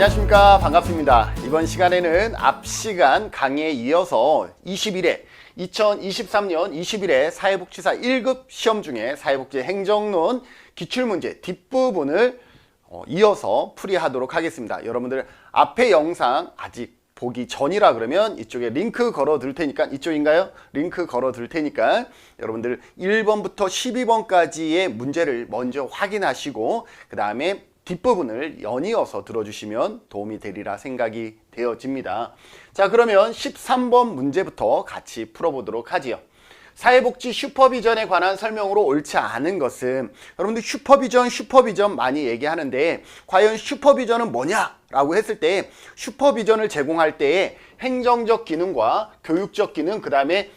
안녕하십니까, 반갑습니다. 이번 시간에는 앞 시간 강의에 이어서 2023년 20일에 사회복지사 1급 시험 중에 사회복지 행정론 기출문제 뒷부분을 이어서 풀이하도록 하겠습니다. 여러분들 앞에 영상 아직 보기 전이라 그러면 이쪽에 링크 걸어 둘 테니까, 이쪽인가요? 링크 걸어 둘 테니까 여러분들 1번부터 12번까지의 문제를 먼저 확인하시고 그 다음에 뒷부분을 연이어서 들어주시면 도움이 되리라 생각이 되어집니다. 자, 그러면 13번 문제부터 같이 풀어보도록 하지요. 사회복지 슈퍼비전에 관한 설명으로 옳지 않은 것은, 여러분들 슈퍼비전 많이 얘기하는데 과연 슈퍼비전은 뭐냐라고 했을 때, 슈퍼비전을 제공할 때에 행정적 기능과 교육적 기능, 그 다음에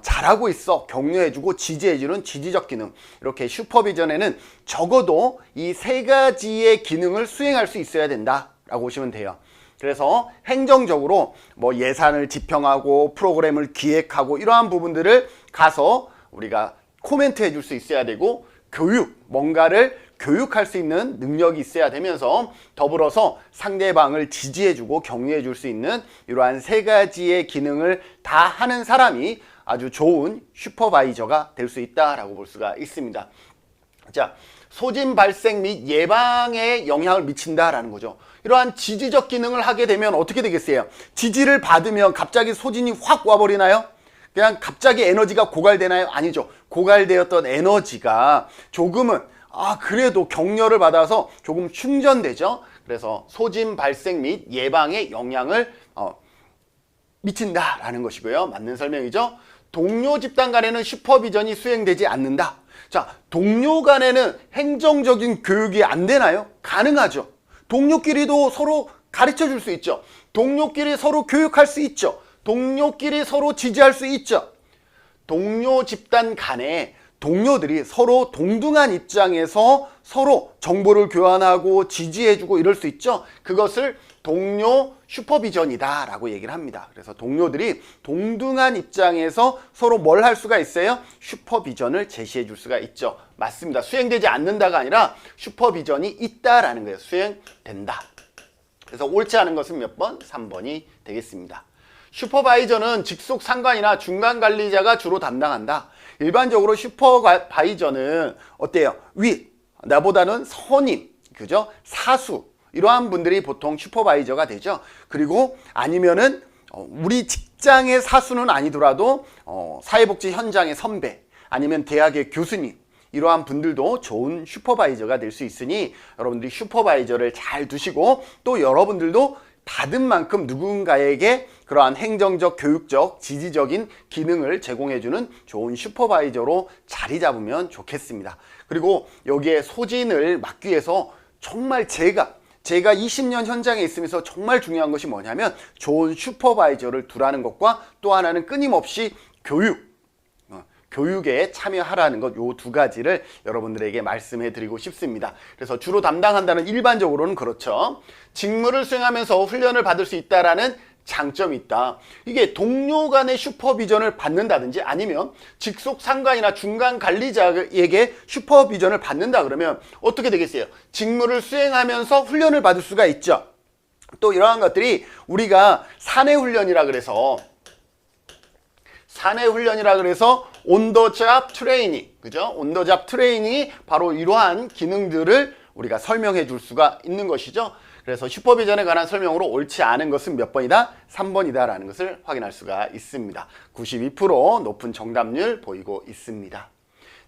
잘하고 있어 격려해주고 지지해주는 지지적 기능, 이렇게 슈퍼비전에는 적어도 이 세 가지의 기능을 수행할 수 있어야 된다라고 보시면 돼요. 그래서 행정적으로 뭐 예산을 집행하고 프로그램을 기획하고 이러한 부분들을 가서 우리가 코멘트 해줄 수 있어야 되고, 교육, 뭔가를 교육할 수 있는 능력이 있어야 되면서 더불어서 상대방을 지지해주고 격려해줄 수 있는 이러한 세 가지의 기능을 다 하는 사람이 아주 좋은 슈퍼바이저가 될 수 있다라고 볼 수가 있습니다. 자, 소진 발생 및 예방에 영향을 미친다라는 거죠. 이러한 지지적 기능을 하게 되면 어떻게 되겠어요? 지지를 받으면 갑자기 소진이 확 와버리나요? 그냥 갑자기 에너지가 고갈되나요? 아니죠. 고갈되었던 에너지가 조금은 그래도 격려를 받아서 조금 충전되죠. 그래서 소진 발생 및 예방에 영향을 미친다라는 것이고요. 맞는 설명이죠. 동료 집단 간에는 슈퍼비전이 수행되지 않는다. 자, 동료 간에는 행정적인 교육이 안 되나요? 가능하죠. 동료끼리도 서로 가르쳐 줄 수 있죠. 동료끼리 서로 교육할 수 있죠. 동료끼리 서로 지지할 수 있죠. 동료 집단 간에 동료들이 서로 동등한 입장에서 서로 정보를 교환하고 지지해주고 이럴 수 있죠. 그것을 동료 슈퍼비전이다 라고 얘기를 합니다. 그래서 동료들이 동등한 입장에서 서로 뭘 할 수가 있어요? 슈퍼비전을 제시해 줄 수가 있죠. 맞습니다. 수행되지 않는다가 아니라 슈퍼비전이 있다라는 거예요. 수행된다. 그래서 옳지 않은 것은 몇 번? 3번이 되겠습니다. 슈퍼바이저는 직속 상관이나 중간 관리자가 주로 담당한다. 일반적으로 슈퍼바이저는 어때요? 윗, 나보다는 선임, 그죠? 사수, 이러한 분들이 보통 슈퍼바이저가 되죠. 그리고 아니면은 우리 직장의 사수는 아니더라도 사회복지 현장의 선배, 아니면 대학의 교수님, 이러한 분들도 좋은 슈퍼바이저가 될 수 있으니 여러분들이 슈퍼바이저를 잘 두시고, 또 여러분들도 받은 만큼 누군가에게 그러한 행정적, 교육적, 지지적인 기능을 제공해주는 좋은 슈퍼바이저로 자리 잡으면 좋겠습니다. 그리고 여기에 소진을 막기 위해서 정말 제가 20년 현장에 있으면서 정말 중요한 것이 뭐냐면 좋은 슈퍼바이저를 두라는 것과, 또 하나는 끊임없이 교육에 참여하라는 것, 요 두 가지를 여러분들에게 말씀해 드리고 싶습니다. 그래서 주로 담당한다는, 일반적으로는 그렇죠. 직무를 수행하면서 훈련을 받을 수 있다라는 장점이 있다. 이게 동료 간의 슈퍼비전을 받는다든지 아니면 직속 상관이나 중간 관리자에게 슈퍼비전을 받는다 그러면 어떻게 되겠어요? 직무를 수행하면서 훈련을 받을 수가 있죠. 또 이러한 것들이 우리가 사내훈련이라 그래서 온 더 잡 트레이닝, 그죠? 온 더 잡 트레이닝이 바로 이러한 기능들을 우리가 설명해 줄 수가 있는 것이죠. 그래서 슈퍼비전에 관한 설명으로 옳지 않은 것은 몇 번이다? 3번이다 라는 것을 확인할 수가 있습니다. 92% 높은 정답률 보이고 있습니다.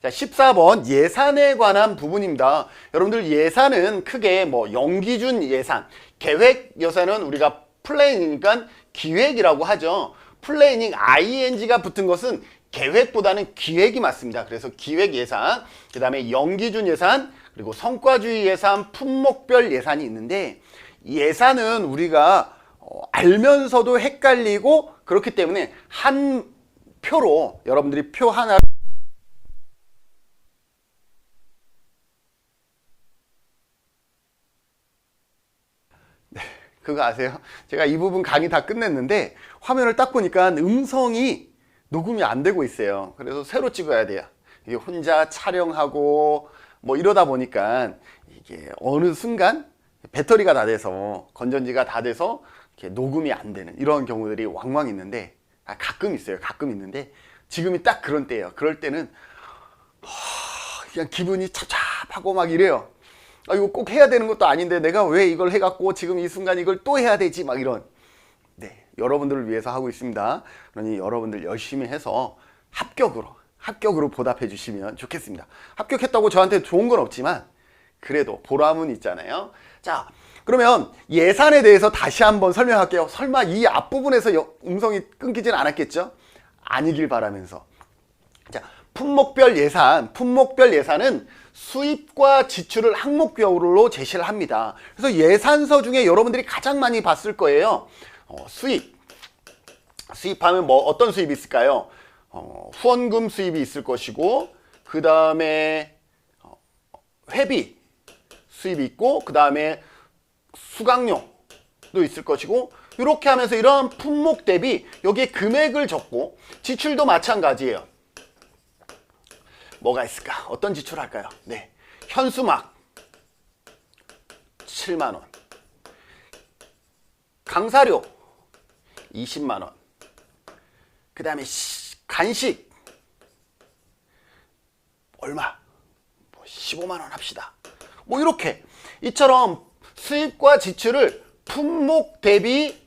자, 14번 예산에 관한 부분입니다. 여러분들 예산은 크게 뭐 연기준 예산, 계획 예산은 우리가 플래닝이니까 기획이라고 하죠. 플래닝 ing가 붙은 것은 계획보다는 기획이 맞습니다. 그래서 기획 예산, 그 다음에 연기준 예산, 그리고 성과주의 예산, 품목별 예산이 있는데, 예산은 우리가 알면서도 헷갈리고 그렇기 때문에 한 표로 여러분들이 표 하나를 그거 아세요? 제가 이 부분 강의 다 끝냈는데 화면을 딱 보니까 음성이 녹음이 안 되고 있어요. 그래서 새로 찍어야 돼요. 이게 혼자 촬영하고 뭐 이러다 보니까 이게 어느 순간 배터리가 다 돼서 건전지가 다 돼서 이렇게 녹음이 안 되는 이런 경우들이 왕왕 있는데 가끔 있어요. 가끔 있는데 지금이 딱 그런 때예요. 그럴 때는 그냥 기분이 찹찹하고 막 이래요. 이거 꼭 해야 되는 것도 아닌데 내가 왜 이걸 해갖고 지금 이 순간 이걸 또 해야 되지 막 이런. 네, 여러분들을 위해서 하고 있습니다. 그러니 여러분들 열심히 해서 합격으로 보답해 주시면 좋겠습니다. 합격했다고 저한테 좋은 건 없지만 그래도 보람은 있잖아요. 자, 그러면 예산에 대해서 다시 한번 설명할게요. 설마 이 앞부분에서 음성이 끊기진 않았겠죠? 아니길 바라면서. 자, 품목별 예산은 수입과 지출을 항목별로 제시를 합니다. 그래서 예산서 중에 여러분들이 가장 많이 봤을 거예요. 수입하면 뭐 어떤 수입이 있을까요? 후원금 수입이 있을 것이고, 그 다음에 회비 수입이 있고, 그 다음에 수강료도 있을 것이고, 이렇게 하면서 이러한 품목 대비 여기에 금액을 적고, 지출도 마찬가지예요. 뭐가 있을까? 어떤 지출할까요? 네, 현수막 7만원, 강사료 20만원, 그 다음에 간식 얼마? 15만원 합시다. 뭐 이렇게 이처럼 수입과 지출을 품목 대비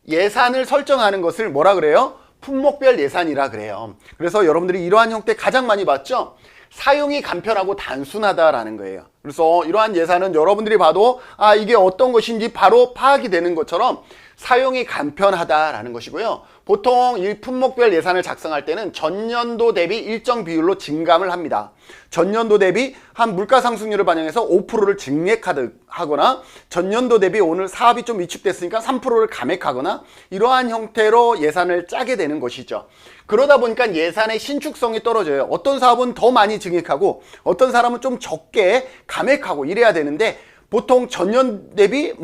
예산을 설정하는 것을 뭐라 그래요? 품목별 예산이라 그래요. 그래서 여러분들이 이러한 형태 가장 많이 봤죠? 사용이 간편하고 단순하다라는 거예요. 그래서 이러한 예산은 여러분들이 봐도 이게 어떤 것인지 바로 파악이 되는 것처럼 사용이 간편하다라는 것이고요. 보통 이 품목별 예산을 작성할 때는 전년도 대비 일정 비율로 증감을 합니다. 전년도 대비 한 물가 상승률을 반영해서 5%를 증액하거나 전년도 대비 오늘 사업이 좀 위축됐으니까 3%를 감액하거나 이러한 형태로 예산을 짜게 되는 것이죠. 그러다 보니까 예산의 신축성이 떨어져요. 어떤 사업은 더 많이 증액하고 어떤 사람은 좀 적게 감액하고 이래야 되는데 보통 전년 대비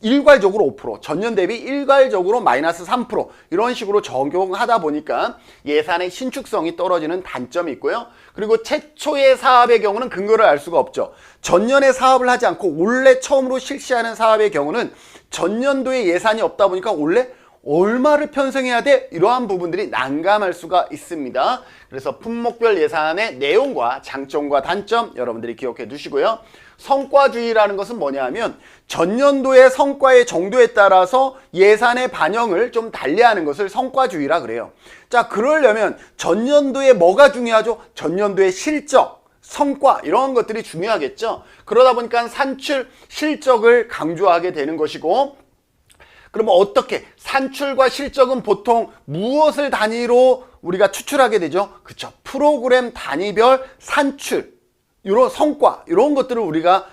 일괄적으로 5%, 전년 대비 일괄적으로 마이너스 3% 이런 식으로 적용하다 보니까 예산의 신축성이 떨어지는 단점이 있고요. 그리고 최초의 사업의 경우는 근거를 알 수가 없죠. 전년에 사업을 하지 않고 올해 처음으로 실시하는 사업의 경우는 전년도에 예산이 없다 보니까 올해 얼마를 편성해야 돼? 이러한 부분들이 난감할 수가 있습니다. 그래서 품목별 예산의 내용과 장점과 단점 여러분들이 기억해 두시고요. 성과주의라는 것은 뭐냐 하면 전년도의 성과의 정도에 따라서 예산의 반영을 좀 달리하는 것을 성과주의라 그래요. 자, 그러려면 전년도에 뭐가 중요하죠? 전년도의 실적, 성과 이런 것들이 중요하겠죠. 그러다 보니까 산출, 실적을 강조하게 되는 것이고, 그러면 어떻게 산출과 실적은 보통 무엇을 단위로 우리가 추출하게 되죠? 그렇죠. 프로그램 단위별 산출, 이런 성과 이런 것들을 우리가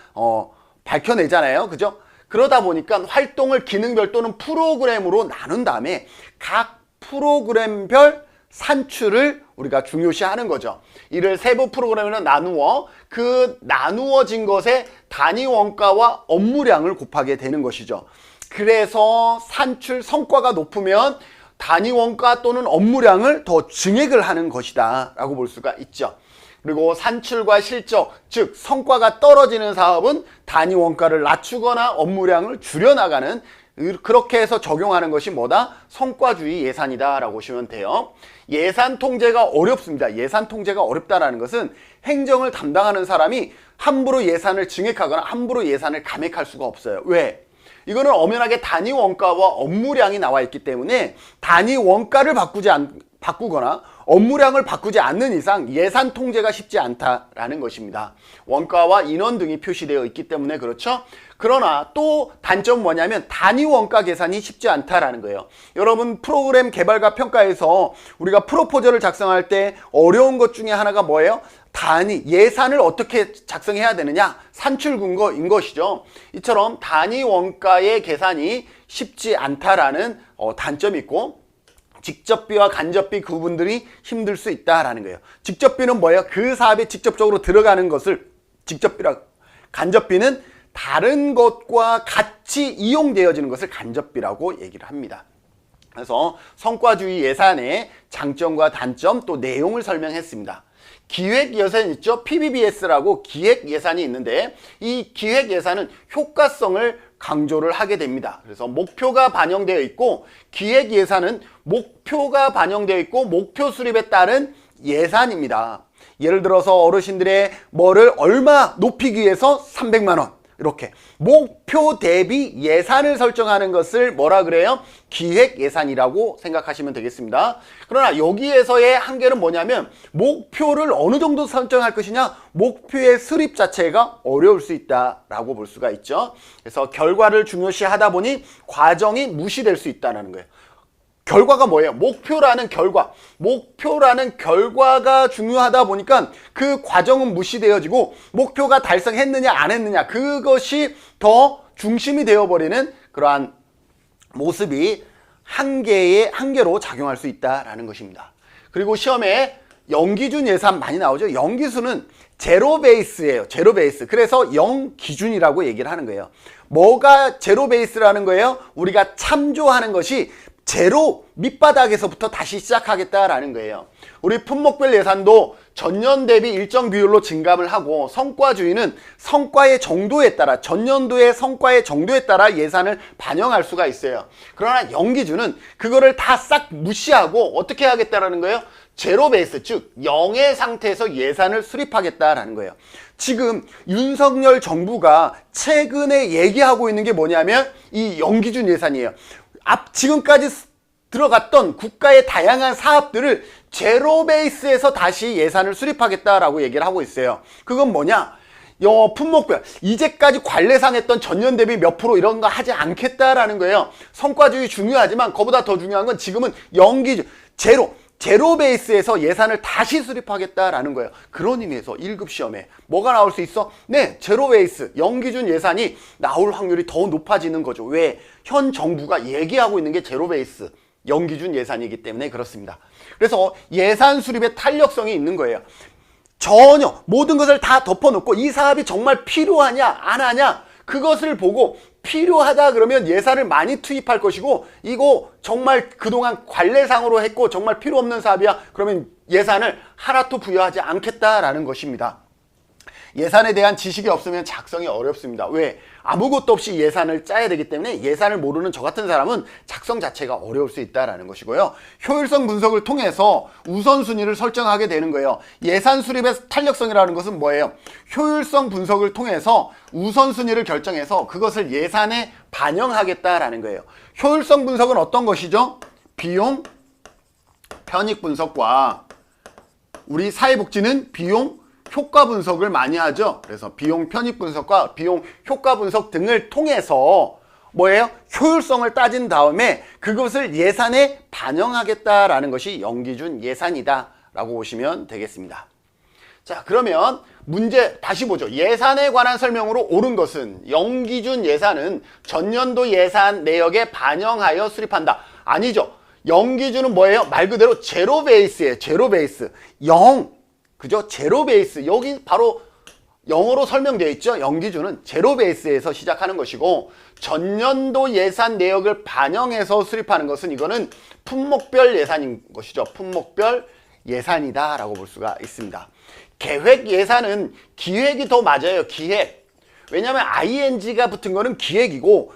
밝혀내잖아요. 그죠? 그러다 보니까 활동을 기능별 또는 프로그램으로 나눈 다음에 각 프로그램별 산출을 우리가 중요시하는 거죠. 이를 세부 프로그램으로 나누어 그 나누어진 것의 단위 원가와 업무량을 곱하게 되는 것이죠. 그래서 산출 성과가 높으면 단위 원가 또는 업무량을 더 증액을 하는 것이다 라고 볼 수가 있죠. 그리고 산출과 실적, 즉 성과가 떨어지는 사업은 단위 원가를 낮추거나 업무량을 줄여나가는, 그렇게 해서 적용하는 것이 뭐다? 성과주의 예산이다 라고 보시면 돼요. 예산 통제가 어렵습니다. 예산 통제가 어렵다는 것은 행정을 담당하는 사람이 함부로 예산을 증액하거나 함부로 예산을 감액할 수가 없어요. 왜? 이거는 엄연하게 단위 원가와 업무량이 나와 있기 때문에 단위 원가를 바꾸거나 업무량을 바꾸지 않는 이상 예산 통제가 쉽지 않다라는 것입니다. 원가와 인원 등이 표시되어 있기 때문에 그렇죠. 그러나 또 단점은 뭐냐면 단위 원가 계산이 쉽지 않다라는 거예요. 여러분 프로그램 개발과 평가에서 우리가 프로포저를 작성할 때 어려운 것 중에 하나가 뭐예요? 단위, 예산을 어떻게 작성해야 되느냐? 산출 근거인 것이죠. 이처럼 단위 원가의 계산이 쉽지 않다라는 단점이 있고, 직접비와 간접비 구분들이 힘들 수 있다라는 거예요. 직접비는 뭐예요? 그 사업에 직접적으로 들어가는 것을 직접비라고, 간접비는 다른 것과 같이 이용되어지는 것을 간접비라고 얘기를 합니다. 그래서 성과주의 예산의 장점과 단점 또 내용을 설명했습니다. 기획 예산 있죠? PBBS라고 기획 예산이 있는데 이 기획 예산은 효과성을 강조를 하게 됩니다. 그래서 목표가 반영되어 있고 기획 예산은 목표가 반영되어 있고 목표 수립에 따른 예산입니다. 예를 들어서 어르신들의 뭐를 얼마 높이기 위해서 300만 원 이렇게 목표 대비 예산을 설정하는 것을 뭐라 그래요? 기획 예산이라고 생각하시면 되겠습니다. 그러나 여기에서의 한계는 뭐냐면 목표를 어느 정도 설정할 것이냐, 목표의 수립 자체가 어려울 수 있다라고 볼 수가 있죠. 그래서 결과를 중요시하다 보니 과정이 무시될 수 있다는 거예요. 결과가 뭐예요? 목표라는 결과가 중요하다 보니까 그 과정은 무시되어지고 목표가 달성했느냐 안 했느냐 그것이 더 중심이 되어버리는 그러한 모습이 한계로 작용할 수 있다라는 것입니다. 그리고 시험에 영기준 예산 많이 나오죠. 영기수는 제로 베이스예요. 제로 베이스. 그래서 영기준이라고 얘기를 하는 거예요. 뭐가 제로 베이스라는 거예요? 우리가 참조하는 것이 제로 밑바닥에서부터 다시 시작하겠다라는 거예요. 우리 품목별 예산도 전년 대비 일정 비율로 증감을 하고 성과주의는 성과의 정도에 따라 전년도의 성과의 정도에 따라 예산을 반영할 수가 있어요. 그러나 영기준은 그거를 다 싹 무시하고 어떻게 하겠다라는 거예요? 제로 베이스, 즉 0의 상태에서 예산을 수립하겠다라는 거예요. 지금 윤석열 정부가 최근에 얘기하고 있는 게 뭐냐면 이 영기준 예산이에요. 지금까지 들어갔던 국가의 다양한 사업들을 제로 베이스에서 다시 예산을 수립하겠다라고 얘기를 하고 있어요. 그건 뭐냐? 품목별 이제까지 관례상 했던 전년 대비 몇 프로 이런 거 하지 않겠다라는 거예요. 성과주의 중요하지만 그보다 더 중요한 건 지금은 영기준 제로 베이스에서 예산을 다시 수립하겠다라는 거예요. 그런 의미에서 1급 시험에 뭐가 나올 수 있어? 네, 제로 베이스, 영기준 예산이 나올 확률이 더 높아지는 거죠. 왜? 현 정부가 얘기하고 있는 게 제로 베이스, 영기준 예산이기 때문에 그렇습니다. 그래서 예산 수립에 탄력성이 있는 거예요. 전혀 모든 것을 다 덮어놓고 이 사업이 정말 필요하냐 안 하냐 그것을 보고 필요하다 그러면 예산을 많이 투입할 것이고 이거 정말 그동안 관례상으로 했고 정말 필요 없는 사업이야 그러면 예산을 하나도 부여하지 않겠다라는 것입니다. 예산에 대한 지식이 없으면 작성이 어렵습니다. 왜? 아무것도 없이 예산을 짜야 되기 때문에 예산을 모르는 저 같은 사람은 작성 자체가 어려울 수 있다는 것이고요. 효율성 분석을 통해서 우선순위를 설정하게 되는 거예요. 예산 수립의 탄력성이라는 것은 뭐예요? 효율성 분석을 통해서 우선순위를 결정해서 그것을 예산에 반영하겠다라는 거예요. 효율성 분석은 어떤 것이죠? 비용 편익 분석과 우리 사회복지는 비용 효과 분석을 많이 하죠. 그래서 비용 편익 분석과 비용 효과 분석 등을 통해서 뭐예요? 효율성을 따진 다음에 그것을 예산에 반영하겠다라는 것이 영기준 예산이다 라고 보시면 되겠습니다. 자, 그러면 문제 다시 보죠. 예산에 관한 설명으로 옳은 것은 영기준 예산은 전년도 예산 내역에 반영하여 수립한다. 아니죠. 영기준은 뭐예요? 말 그대로 제로 베이스예요. 제로 베이스. 그죠? 제로 베이스. 여기 바로 영어로 설명되어 있죠. 영기준은 제로 베이스에서 시작하는 것이고 전년도 예산 내역을 반영해서 수립하는 것은 이거는 품목별 예산인 것이죠. 품목별 예산이다 라고 볼 수가 있습니다. 계획 예산은 기획이 더 맞아요. 기획. 왜냐하면 ing가 붙은 거는 기획이고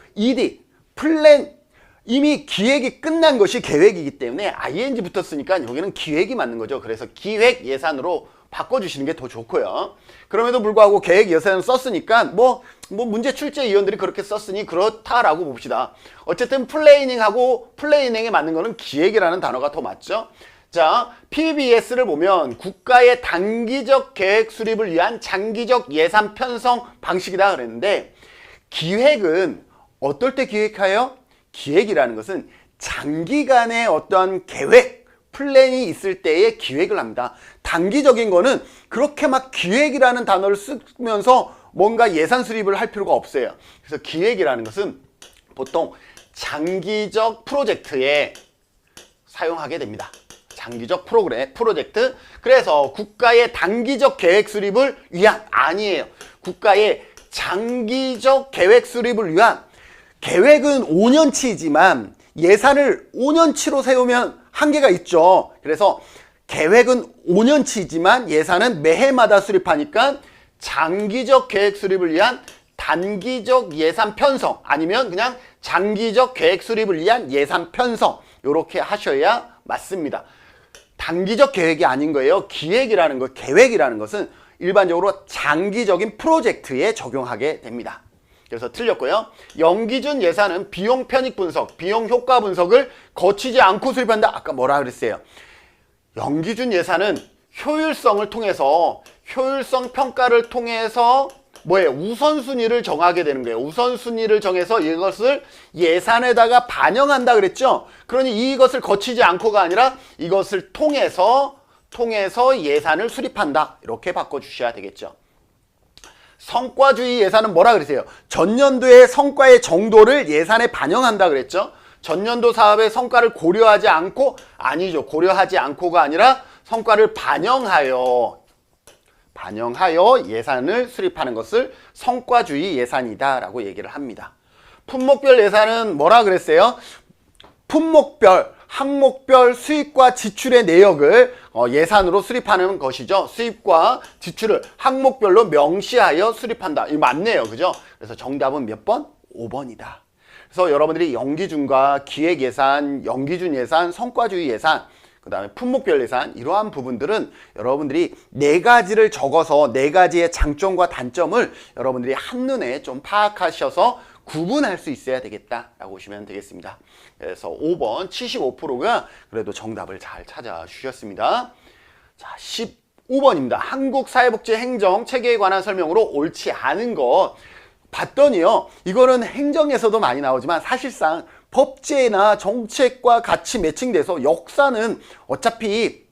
플랜 이미 기획이 끝난 것이 계획이기 때문에 ing 붙었으니까 여기는 기획이 맞는 거죠. 그래서 기획 예산으로 바꿔주시는 게 더 좋고요. 그럼에도 불구하고 계획 예산을 썼으니까 뭐 문제 출제 위원들이 그렇게 썼으니 그렇다라고 봅시다. 어쨌든 플레이닝에 맞는 거는 기획이라는 단어가 더 맞죠. 자, PBS를 보면 국가의 단기적 계획 수립을 위한 장기적 예산 편성 방식이다 그랬는데 기획은 어떨 때 기획해요? 기획이라는 것은 장기간의 어떤 계획, 플랜이 있을 때에 기획을 합니다. 단기적인 거는 그렇게 막 기획이라는 단어를 쓰면서 뭔가 예산 수립을 할 필요가 없어요. 그래서 기획이라는 것은 보통 장기적 프로젝트에 사용하게 됩니다. 장기적 프로젝트. 그래서 국가의 단기적 계획 수립을 위한 아니에요. 국가의 장기적 계획 수립을 위한 계획은 5년치이지만 예산을 5년치로 세우면 한계가 있죠. 그래서 계획은 5년치지만 예산은 매해마다 수립하니까 장기적 계획 수립을 위한 단기적 예산 편성 아니면 그냥 장기적 계획 수립을 위한 예산 편성 이렇게 하셔야 맞습니다. 단기적 계획이 아닌 거예요. 기획이라는 것, 계획이라는 것은 일반적으로 장기적인 프로젝트에 적용하게 됩니다. 그래서 틀렸고요. 연기준 예산은 비용 편익 분석, 비용 효과 분석을 거치지 않고 수립한다. 아까 뭐라 그랬어요? 연기준 예산은 효율성을 통해서 효율성 평가를 통해서 뭐예요? 우선순위를 정하게 되는 거예요. 우선순위를 정해서 이것을 예산에다가 반영한다 그랬죠? 그러니 이것을 거치지 않고가 아니라 이것을 통해서 예산을 수립한다. 이렇게 바꿔주셔야 되겠죠. 성과주의 예산은 뭐라 그랬어요? 전년도의 성과의 정도를 예산에 반영한다 그랬죠? 전년도 사업의 성과를 고려하지 않고, 아니죠. 고려하지 않고가 아니라 성과를 반영하여 예산을 수립하는 것을 성과주의 예산이다 라고 얘기를 합니다. 품목별 예산은 뭐라 그랬어요? 품목별, 항목별 수입과 지출의 내역을 예산으로 수립하는 것이죠. 수입과 지출을 항목별로 명시하여 수립한다. 이거 맞네요. 그죠? 그래서 정답은 몇 번? 5번이다. 그래서 여러분들이 연기준과 기획예산, 연기준 예산, 성과주의 예산, 그 다음에 품목별 예산 이러한 부분들은 여러분들이 4가지를 적어서 4가지의 장점과 단점을 여러분들이 한눈에 좀 파악하셔서 구분할 수 있어야 되겠다라고 보시면 되겠습니다. 그래서 5번 75%가 그래도 정답을 잘 찾아주셨습니다. 자, 15번입니다. 한국사회복지행정체계에 관한 설명으로 옳지 않은 것 봤더니요. 이거는 행정에서도 많이 나오지만 사실상 법제나 정책과 같이 매칭돼서 역사는 어차피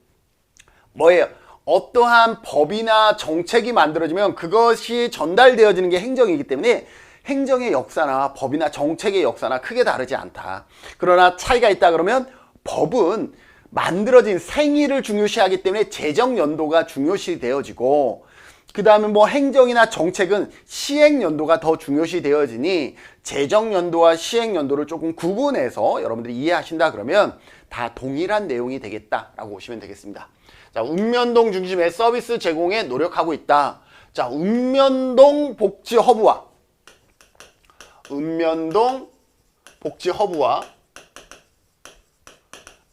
뭐예요? 어떠한 법이나 정책이 만들어지면 그것이 전달되어지는 게 행정이기 때문에 행정의 역사나 법이나 정책의 역사나 크게 다르지 않다. 그러나 차이가 있다 그러면 법은 만들어진 생일을 중요시하기 때문에 재정 연도가 중요시 되어지고 그 다음에 뭐 행정이나 정책은 시행 연도가 더 중요시 되어지니 재정 연도와 시행 연도를 조금 구분해서 여러분들이 이해하신다 그러면 다 동일한 내용이 되겠다라고 보시면 되겠습니다. 자, 읍면동 중심의 서비스 제공에 노력하고 있다. 자, 읍면동 복지 허브와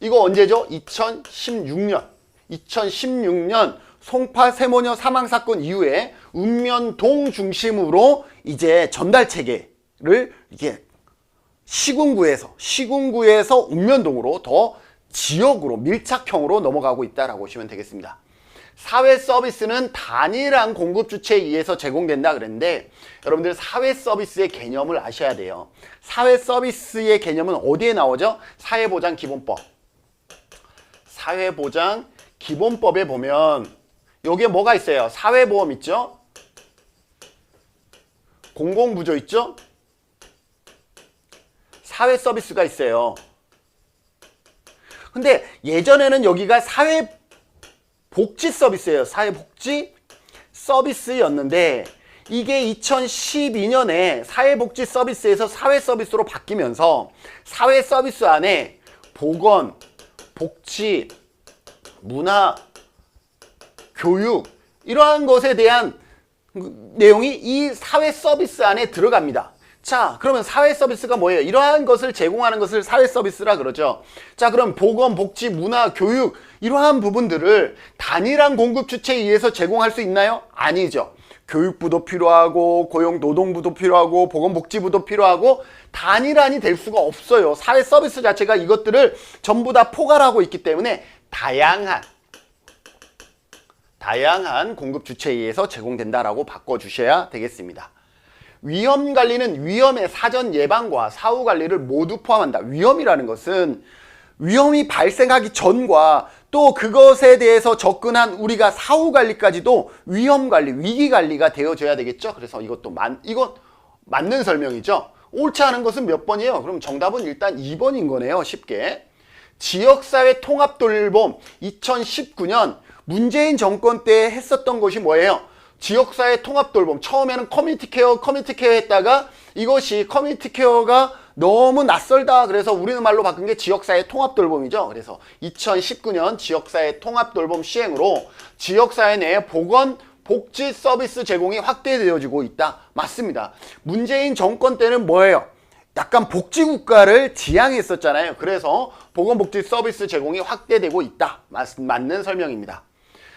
이거 언제죠? 2016년 송파 세모녀 사망 사건 이후에 읍면동 중심으로 이제 전달 체계를 이게 시군구에서 읍면동으로 더 지역으로 밀착형으로 넘어가고 있다라고 보시면 되겠습니다. 사회 서비스는 단일한 공급 주체에 의해서 제공된다 그랬는데 여러분들 사회 서비스의 개념을 아셔야 돼요. 사회 서비스의 개념은 어디에 나오죠? 사회보장기본법. 사회보장기본법에 보면 여기에 뭐가 있어요? 사회보험 있죠? 공공부조 있죠? 사회 서비스가 있어요. 근데 예전에는 여기가 사회복지 서비스예요. 사회복지 서비스였는데 이게 2012년에 사회복지 서비스에서 사회 서비스로 바뀌면서 사회 서비스 안에 보건, 복지, 문화, 교육 이러한 것에 대한 내용이 이 사회 서비스 안에 들어갑니다. 자, 그러면 사회 서비스가 뭐예요? 이러한 것을 제공하는 것을 사회 서비스라 그러죠. 자, 그럼 보건, 복지, 문화, 교육 이러한 부분들을 단일한 공급 주체에 의해서 제공할 수 있나요? 아니죠. 교육부도 필요하고 고용노동부도 필요하고 보건복지부도 필요하고 단일한이 될 수가 없어요. 사회 서비스 자체가 이것들을 전부 다 포괄하고 있기 때문에 다양한 공급 주체에 의해서 제공된다라고 바꿔주셔야 되겠습니다. 위험관리는 위험의 사전 예방과 사후 관리를 모두 포함한다. 위험이라는 것은 위험이 발생하기 전과 또 그것에 대해서 접근한 우리가 사후 관리까지도 위험관리, 위기관리가 되어줘야 되겠죠. 그래서 이것도 이건 맞는 설명이죠. 옳지 않은 것은 몇 번이에요? 그럼 정답은 일단 2번인 거네요. 쉽게. 지역사회 통합돌봄 2019년 문재인 정권 때 했었던 것이 뭐예요? 지역사회 통합돌봄. 처음에는 커뮤니티 케어 했다가 이것이 커뮤니티 케어가 너무 낯설다. 그래서 우리는 말로 바꾼 게 지역사회 통합돌봄이죠. 그래서 2019년 지역사회 통합돌봄 시행으로 지역사회 내에 보건 복지 서비스 제공이 확대되어지고 있다. 맞습니다. 문재인 정권 때는 뭐예요? 약간 복지국가를 지향했었잖아요. 그래서 보건복지 서비스 제공이 확대되고 있다. 맞는 설명입니다.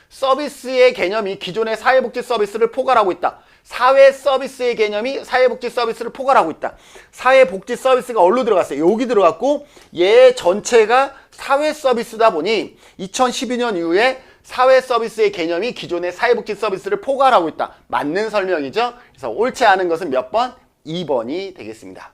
서비스의 개념이 기존의 사회복지 서비스를 포괄하고 있다. 사회 서비스의 개념이 사회복지 서비스를 포괄하고 있다. 사회복지 서비스가 어디로 들어갔어요? 여기 들어갔고 얘 전체가 사회 서비스다 보니 2012년 이후에 사회 서비스의 개념이 기존의 사회복지 서비스를 포괄하고 있다. 맞는 설명이죠. 그래서 옳지 않은 것은 몇 번? 2번이 되겠습니다.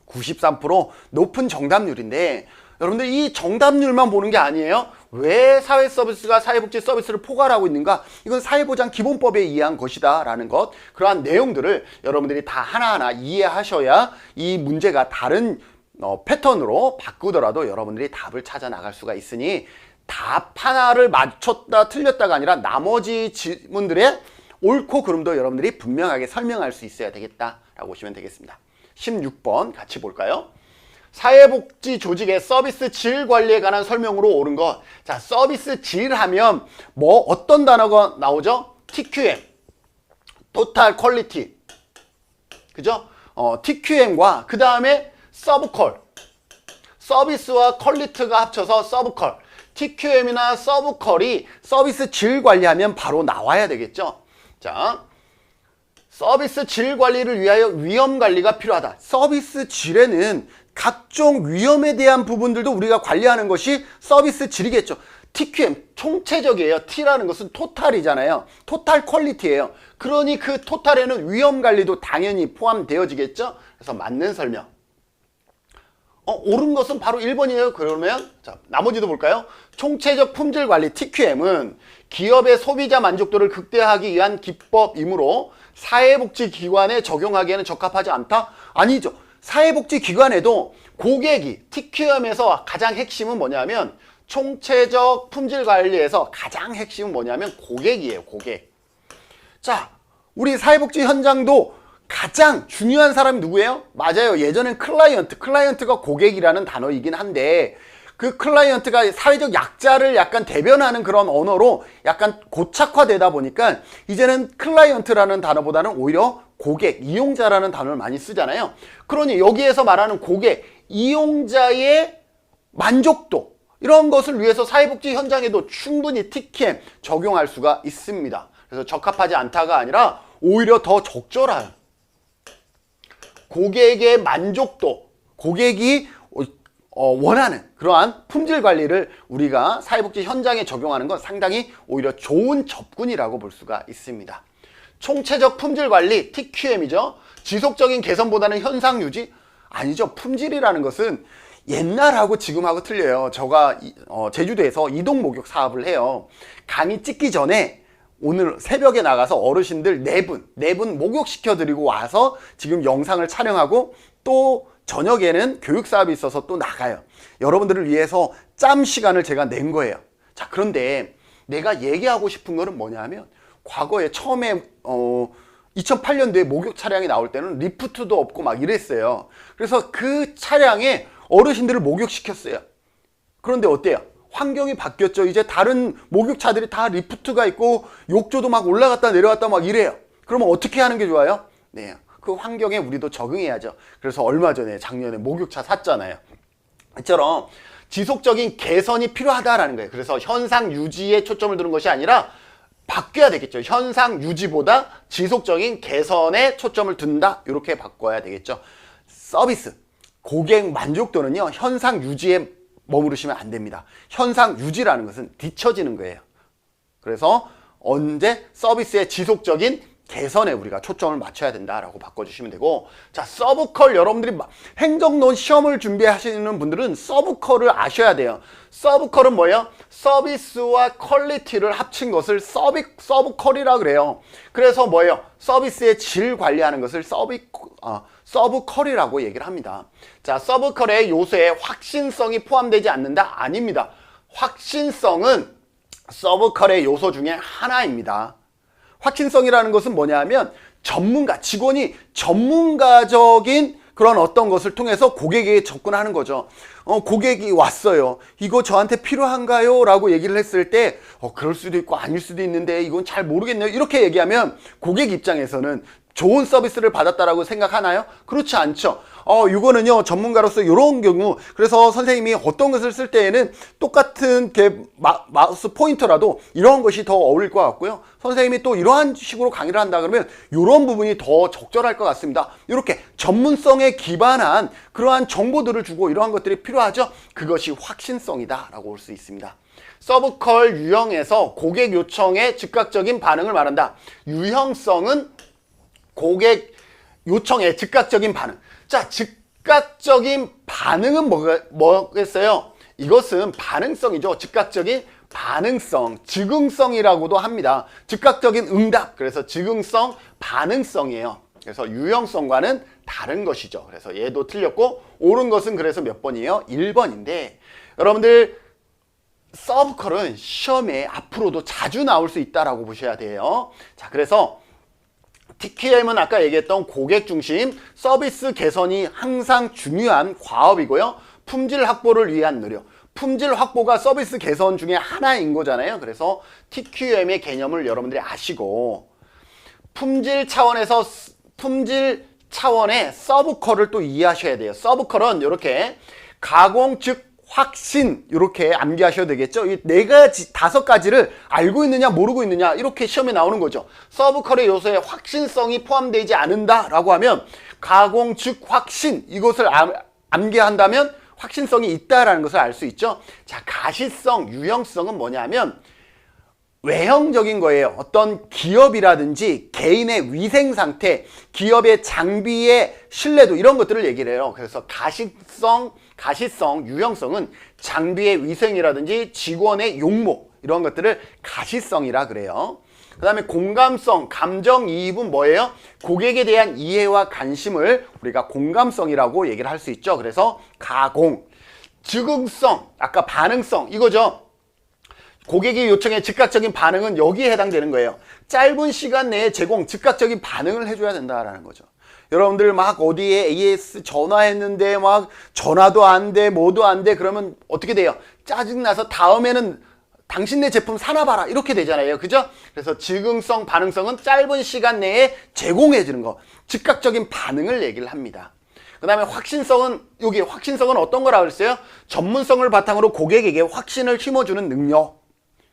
93% 높은 정답률인데 여러분들 이 정답률만 보는 게 아니에요. 왜 사회 서비스가 사회복지 서비스를 포괄하고 있는가? 이건 사회보장 기본법에 의한 것이다 라는 것, 그러한 내용들을 여러분들이 다 하나하나 이해하셔야 이 문제가 다른 패턴으로 바꾸더라도 여러분들이 답을 찾아 나갈 수가 있으니 답 하나를 맞췄다 틀렸다가 아니라 나머지 질문들의 옳고 그름도 여러분들이 분명하게 설명할 수 있어야 되겠다라고 보시면 되겠습니다. 16번 같이 볼까요? 사회복지 조직의 서비스 질 관리에 관한 설명으로 옳은 것. 자, 서비스 질 하면 뭐 어떤 단어가 나오죠? TQM, 토탈 퀄리티, 그죠? TQM과 그 다음에 서브컬, 서비스와 퀄리티가 합쳐서 서브컬. TQM이나 서브컬이 서비스 질 관리하면 바로 나와야 되겠죠? 자, 서비스 질 관리를 위하여 위험 관리가 필요하다. 서비스 질에는 각종 위험에 대한 부분들도 우리가 관리하는 것이 서비스 질이겠죠. TQM, 총체적이에요. T라는 것은 토탈이잖아요. 토탈 퀄리티예요. 그러니 그 토탈에는 위험 관리도 당연히 포함되어지겠죠. 그래서 맞는 설명. 옳은 것은 바로 1번이에요. 그러면 자, 나머지도 볼까요? 총체적 품질 관리 TQM은 기업의 소비자 만족도를 극대화하기 위한 기법이므로 사회복지기관에 적용하기에는 적합하지 않다? 아니죠. 사회복지기관에도 고객이 TQM에서 가장 핵심은 뭐냐면 총체적 품질 관리에서 가장 핵심은 뭐냐면 고객이에요. 고객. 자, 우리 사회복지 현장도 가장 중요한 사람이 누구예요? 맞아요. 예전엔 클라이언트가 고객이라는 단어이긴 한데 그 클라이언트가 사회적 약자를 약간 대변하는 그런 언어로 약간 고착화되다 보니까 이제는 클라이언트라는 단어보다는 오히려 고객, 이용자라는 단어를 많이 쓰잖아요. 그러니 여기에서 말하는 고객, 이용자의 만족도 이런 것을 위해서 사회복지 현장에도 충분히 TQM 적용할 수가 있습니다. 그래서 적합하지 않다가 아니라 오히려 더 적절한 고객의 만족도, 고객이 원하는 그러한 품질 관리를 우리가 사회복지 현장에 적용하는 건 상당히 오히려 좋은 접근이라고 볼 수가 있습니다. 총체적 품질 관리, TQM이죠. 지속적인 개선보다는 현상 유지? 아니죠. 품질이라는 것은 옛날하고 지금하고 틀려요. 제가 제주도에서 이동 목욕 사업을 해요. 강의 찍기 전에 오늘 새벽에 나가서 어르신들 4분 목욕시켜 드리고 와서 지금 영상을 촬영하고 또 저녁에는 교육 사업이 있어서 또 나가요. 여러분들을 위해서 짬 시간을 제가 낸 거예요. 자, 그런데 내가 얘기하고 싶은 거는 뭐냐면 과거에 처음에 2008년도에 목욕 차량이 나올 때는 리프트도 없고 막 이랬어요. 그래서 그 차량에 어르신들을 목욕시켰어요. 그런데 어때요? 환경이 바뀌었죠. 이제 다른 목욕차들이 다 리프트가 있고 욕조도 막 올라갔다 내려갔다 막 이래요. 그러면 어떻게 하는 게 좋아요? 네, 그 환경에 우리도 적응해야죠. 그래서 얼마 전에 작년에 목욕차 샀잖아요. 이처럼 지속적인 개선이 필요하다라는 거예요. 그래서 현상 유지에 초점을 두는 것이 아니라 바뀌어야 되겠죠. 현상 유지보다 지속적인 개선에 초점을 둔다. 이렇게 바꿔야 되겠죠. 서비스, 고객 만족도는요. 현상 유지에 머무르시면 안 됩니다. 현상 유지라는 것은 뒤처지는 거예요. 그래서 언제 서비스의 지속적인 개선에 우리가 초점을 맞춰야 된다라고 바꿔주시면 되고, 자, 서브컬 여러분들이 행정론 시험을 준비하시는 분들은 서브컬을 아셔야 돼요. 서브컬은 뭐예요? 서비스와 퀄리티를 합친 것을 서브컬이라 그래요. 그래서 뭐예요? 서비스의 질 관리하는 것을 서브컬이라고 얘기를 합니다. 자, 서브컬의 요소에 확신성이 포함되지 않는다? 아닙니다. 확신성은 서브컬의 요소 중에 하나입니다. 확신성이라는 것은 뭐냐면 직원이 전문가적인 그런 어떤 것을 통해서 고객에게 접근하는 거죠. 고객이 왔어요. 이거 저한테 필요한가요? 라고 얘기를 했을 때 그럴 수도 있고 아닐 수도 있는데 이건 잘 모르겠네요. 이렇게 얘기하면 고객 입장에서는 좋은 서비스를 받았다라고 생각하나요? 그렇지 않죠. 이거는요, 전문가로서 이런 경우, 그래서 선생님이 어떤 것을 쓸 때에는 똑같은 마우스 포인터라도 이런 것이 더 어울릴 것 같고요. 선생님이 또 이러한 식으로 강의를 한다 그러면 이런 부분이 더 적절할 것 같습니다. 이렇게 전문성에 기반한 그러한 정보들을 주고 이러한 것들이 필요하죠. 그것이 확신성이다 라고 볼 수 있습니다. 서브컬 유형에서 고객 요청에 즉각적인 반응을 말한다. 유형성은 고객 요청에 즉각적인 반응. 자, 즉각적인 반응은 뭐겠어요? 이것은 반응성이죠. 즉각적인 반응성, 즉응성이라고도 합니다. 즉각적인 응답, 그래서 즉응성, 반응성이에요. 그래서 유형성과는 다른 것이죠. 그래서 얘도 틀렸고 옳은 것은 그래서 몇 번이에요? 1번인데 여러분들 서브컬은 시험에 앞으로도 자주 나올 수 있다라고 보셔야 돼요. 자, 그래서 TQM은 아까 얘기했던 고객 중심, 서비스 개선이 항상 중요한 과업이고요. 품질 확보를 위한 노력. 품질 확보가 서비스 개선 중에 하나인 거잖아요. 그래서 TQM의 개념을 여러분들이 아시고 품질 차원의 서브컬을 또 이해하셔야 돼요. 서브컬은 이렇게 가공 즉 확신 이렇게 암기하셔도 되겠죠. 이 네 가지, 5가지를 알고 있느냐 모르고 있느냐 이렇게 시험에 나오는 거죠. 서브컬의 요소에 확신성이 포함되지 않는다라고 하면 가공 즉 확신 이것을 암기한다면 확신성이 있다라는 것을 알 수 있죠. 자, 가시성, 유형성은 뭐냐면 외형적인 거예요. 어떤 기업이라든지 개인의 위생 상태, 기업의 장비의 신뢰도 이런 것들을 얘기를 해요. 그래서 가시성, 유형성은 장비의 위생이라든지 직원의 용모 이런 것들을 가시성이라 그래요. 그 다음에 공감성, 감정이입은 뭐예요? 고객에 대한 이해와 관심을 우리가 공감성이라고 얘기를 할 수 있죠. 그래서 가공, 즉응성, 아까 반응성 이거죠. 고객의 요청에 즉각적인 반응은 여기에 해당되는 거예요. 짧은 시간 내에 즉각적인 반응을 해줘야 된다라는 거죠. 여러분들 막 어디에 AS 전화했는데 막 전화도 안 돼, 뭐도 안 돼, 그러면 어떻게 돼요? 짜증나서 다음에는 당신네 제품 사나 봐라 이렇게 되잖아요. 그죠? 그래서 즉응성, 반응성은 짧은 시간 내에 제공해 주는 거, 즉각적인 반응을 얘기를 합니다. 그 다음에 확신성은 어떤 거라고 그랬어요? 전문성을 바탕으로 고객에게 확신을 심어주는 능력.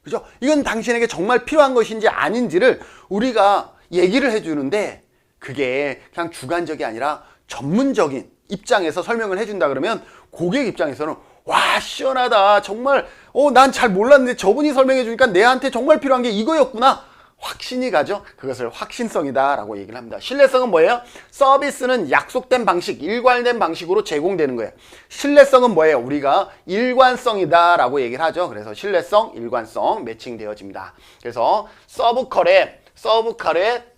그죠? 이건 당신에게 정말 필요한 것인지 아닌지를 우리가 얘기를 해주는데 그게 그냥 주관적이 아니라 전문적인 입장에서 설명을 해준다 그러면 고객 입장에서는 와, 시원하다. 정말 난 잘 몰랐는데 저분이 설명해 주니까 내한테 정말 필요한 게 이거였구나. 확신이 가죠. 그것을 확신성이다 라고 얘기를 합니다. 신뢰성은 뭐예요? 서비스는 약속된 방식, 일관된 방식으로 제공되는 거예요. 신뢰성은 뭐예요? 우리가 일관성이다 라고 얘기를 하죠. 그래서 신뢰성, 일관성 매칭되어집니다. 그래서 서브컬의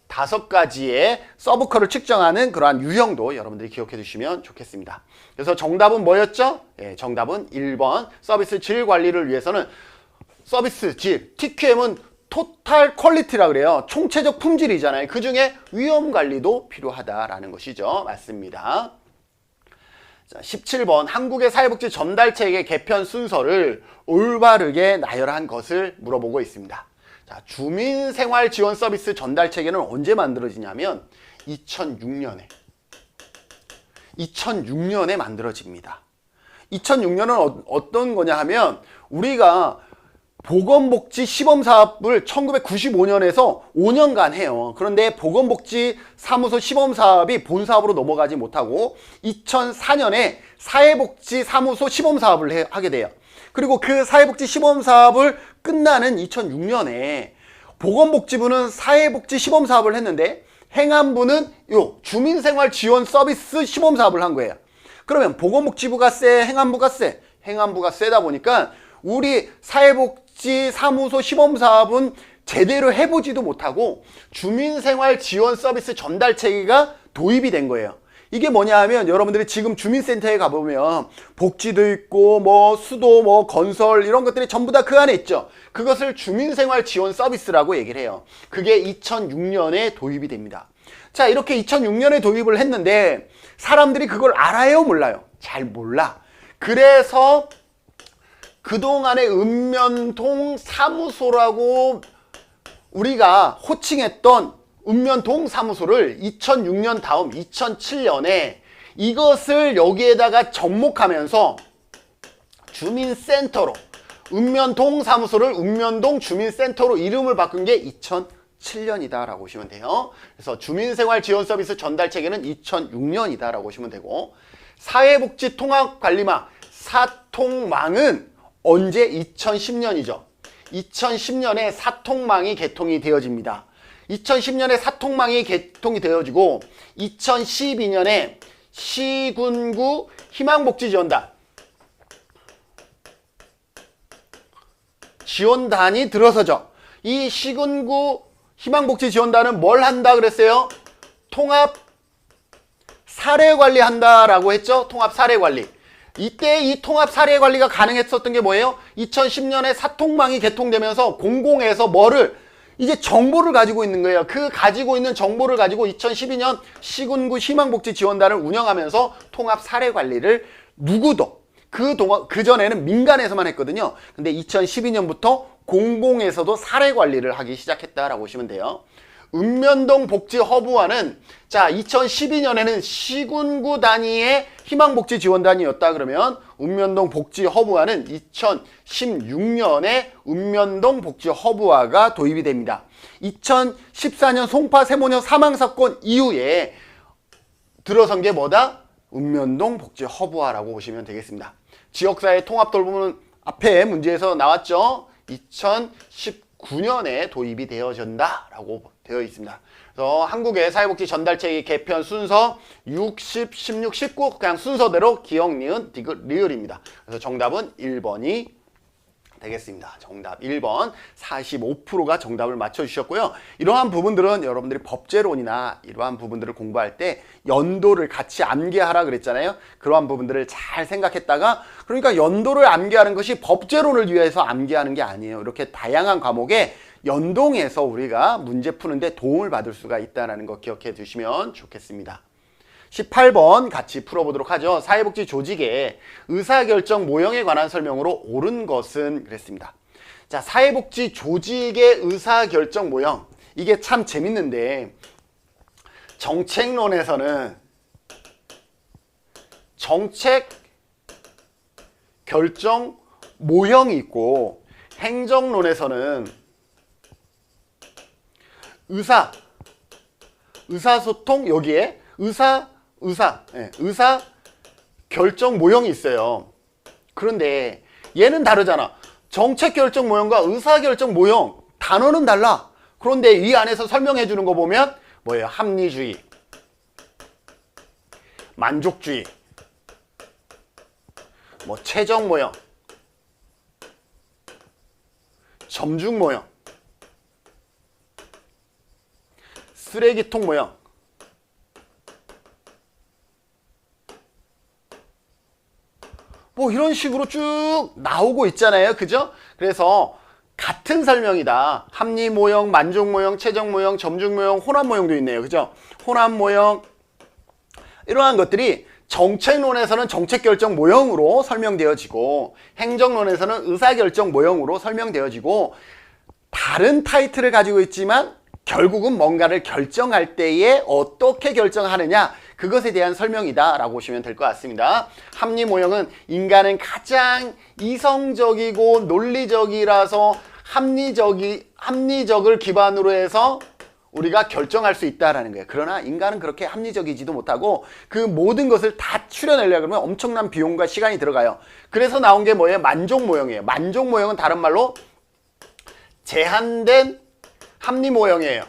5가지의 서브컬을 측정하는 그러한 유형도 여러분들이 기억해 두시면 좋겠습니다. 그래서 정답은 뭐였죠? 네, 정답은 1번. 서비스 질 관리를 위해서는 서비스 질, TQM은 토탈 퀄리티라 그래요. 총체적 품질이잖아요. 그 중에 위험 관리도 필요하다라는 것이죠. 맞습니다. 자, 17번 한국의 사회복지 전달체계 개편 순서를 올바르게 나열한 것을 물어보고 있습니다. 자, 주민생활지원 서비스 전달체계는 언제 만들어지냐면 2006년에 만들어집니다. 2006년은 어떤 거냐 하면 우리가 보건복지 시범사업을 1995년에서 5년간 해요. 그런데 보건복지사무소 시범사업이 본사업으로 넘어가지 못하고 2004년에 사회복지사무소 시범사업을 하게 돼요. 그리고 그 사회복지 시범사업을 끝나는 2006년에 보건복지부는 사회복지 시범사업을 했는데 행안부는 주민생활지원 서비스 시범사업을 한 거예요. 그러면 보건복지부가 세, 행안부가 세? 행안부가 세다 보니까 우리 사회복지사무소 시범사업은 제대로 해보지도 못하고 주민생활지원 서비스 전달체계가 도입이 된 거예요. 이게 뭐냐 하면 여러분들이 지금 주민센터에 가보면 복지도 있고 뭐 수도 뭐 건설 이런 것들이 전부 다 그 안에 있죠. 그것을 주민생활지원 서비스라고 얘기를 해요. 그게 2006년에 도입이 됩니다. 자, 이렇게 2006년에 도입을 했는데 사람들이 그걸 알아요, 몰라요? 잘 몰라. 그래서 그동안의 읍면동 사무소라고 우리가 호칭했던 읍면동 사무소를 2006년 다음 2007년에 이것을 여기에다가 접목하면서 주민센터로, 읍면동 사무소를 읍면동 주민센터로 이름을 바꾼 게 2007년이다 라고 보시면 돼요. 그래서 주민생활지원서비스 전달체계는 2006년이다 라고 보시면 되고, 사회복지 통합관리망 사통망은 언제? 2010년이죠. 2010년에 사통망이 개통이 되어집니다. 2010년에 사통망이 개통이 되어지고 2012년에 시군구 희망복지지원단 지원단이 들어서죠. 이 시군구 희망복지지원단은 뭘 한다 그랬어요? 통합 사례관리 한다라고 했죠. 통합 사례관리. 이때 이 통합 사례관리가 가능했었던 게 뭐예요? 2010년에 사통망이 개통되면서 공공에서 뭐를 이제 정보를 가지고 있는 거예요. 그 가지고 있는 정보를 가지고 2012년 시군구 희망복지지원단을 운영하면서 통합 사례관리를 누구도 그전에는 민간에서만 했거든요. 근데 2012년부터 공공에서도 사례관리를 하기 시작했다라고 보시면 돼요. 읍면동 복지허브와는 자 2012년에는 시군구 단위의 희망복지지원단이었다 그러면 읍면동 복지허브와는 2016년에 읍면동 복지허브와가 도입이 됩니다. 2014년 송파 세모녀 사망사건 이후에 들어선 게 뭐다? 읍면동 복지허브와라고 보시면 되겠습니다. 지역사회 통합 돌보는 앞에 문제에서 나왔죠. 2019년에 도입이 되어진다라고 되어 있습니다. 그래서 한국의 사회복지 전달체계 개편 순서 60, 16, 19 그냥 순서대로 기억, 니은, 디귿, 리을입니다. 그래서 정답은 1번이 되겠습니다. 정답 1번 45%가 정답을 맞춰주셨고요. 이러한 부분들은 여러분들이 법제론이나 이러한 부분들을 공부할 때 연도를 같이 암기하라 그랬잖아요. 그러한 부분들을 잘 생각했다가 그러니까 연도를 암기하는 것이 법제론을 위해서 암기하는 게 아니에요. 이렇게 다양한 과목에 연동해서 우리가 문제 푸는데 도움을 받을 수가 있다는 거 기억해 두시면 좋겠습니다. 18번 같이 풀어보도록 하죠. 사회복지 조직의 의사결정 모형에 관한 설명으로 옳은 것은 그랬습니다. 자, 사회복지 조직의 의사결정 모형 이게 참 재밌는데 정책론에서는 정책 결정 모형이 있고 행정론에서는 의사소통 여기에 의사 결정 모형이 있어요. 그런데 얘는 다르잖아. 정책 결정 모형과 의사 결정 모형 단어는 달라. 그런데 이 안에서 설명해 주는 거 보면 뭐예요? 합리주의, 만족주의, 뭐 최적 모형, 점중 모형, 쓰레기통 모형, 뭐 이런 식으로 쭉 나오고 있잖아요. 그죠? 그래서 같은 설명이다. 합리 모형, 만족 모형, 최적 모형, 점중 모형, 혼합 모형도 있네요. 그죠? 혼합 모형 이러한 것들이 정책론에서는 정책결정 모형으로 설명되어지고 행정론에서는 의사결정 모형으로 설명되어지고 다른 타이틀을 가지고 있지만 결국은 뭔가를 결정할 때에 어떻게 결정하느냐 그것에 대한 설명이다 라고 보시면 될 것 같습니다. 합리 모형은 인간은 가장 이성적이고 논리적이라서 합리적을 기반으로 해서 우리가 결정할 수 있다라는 거예요. 그러나 인간은 그렇게 합리적이지도 못하고 그 모든 것을 다 추려내려고 하면 엄청난 비용과 시간이 들어가요. 그래서 나온 게 뭐예요? 만족 모형이에요. 만족 모형은 다른 말로 제한된 합리 모형이에요.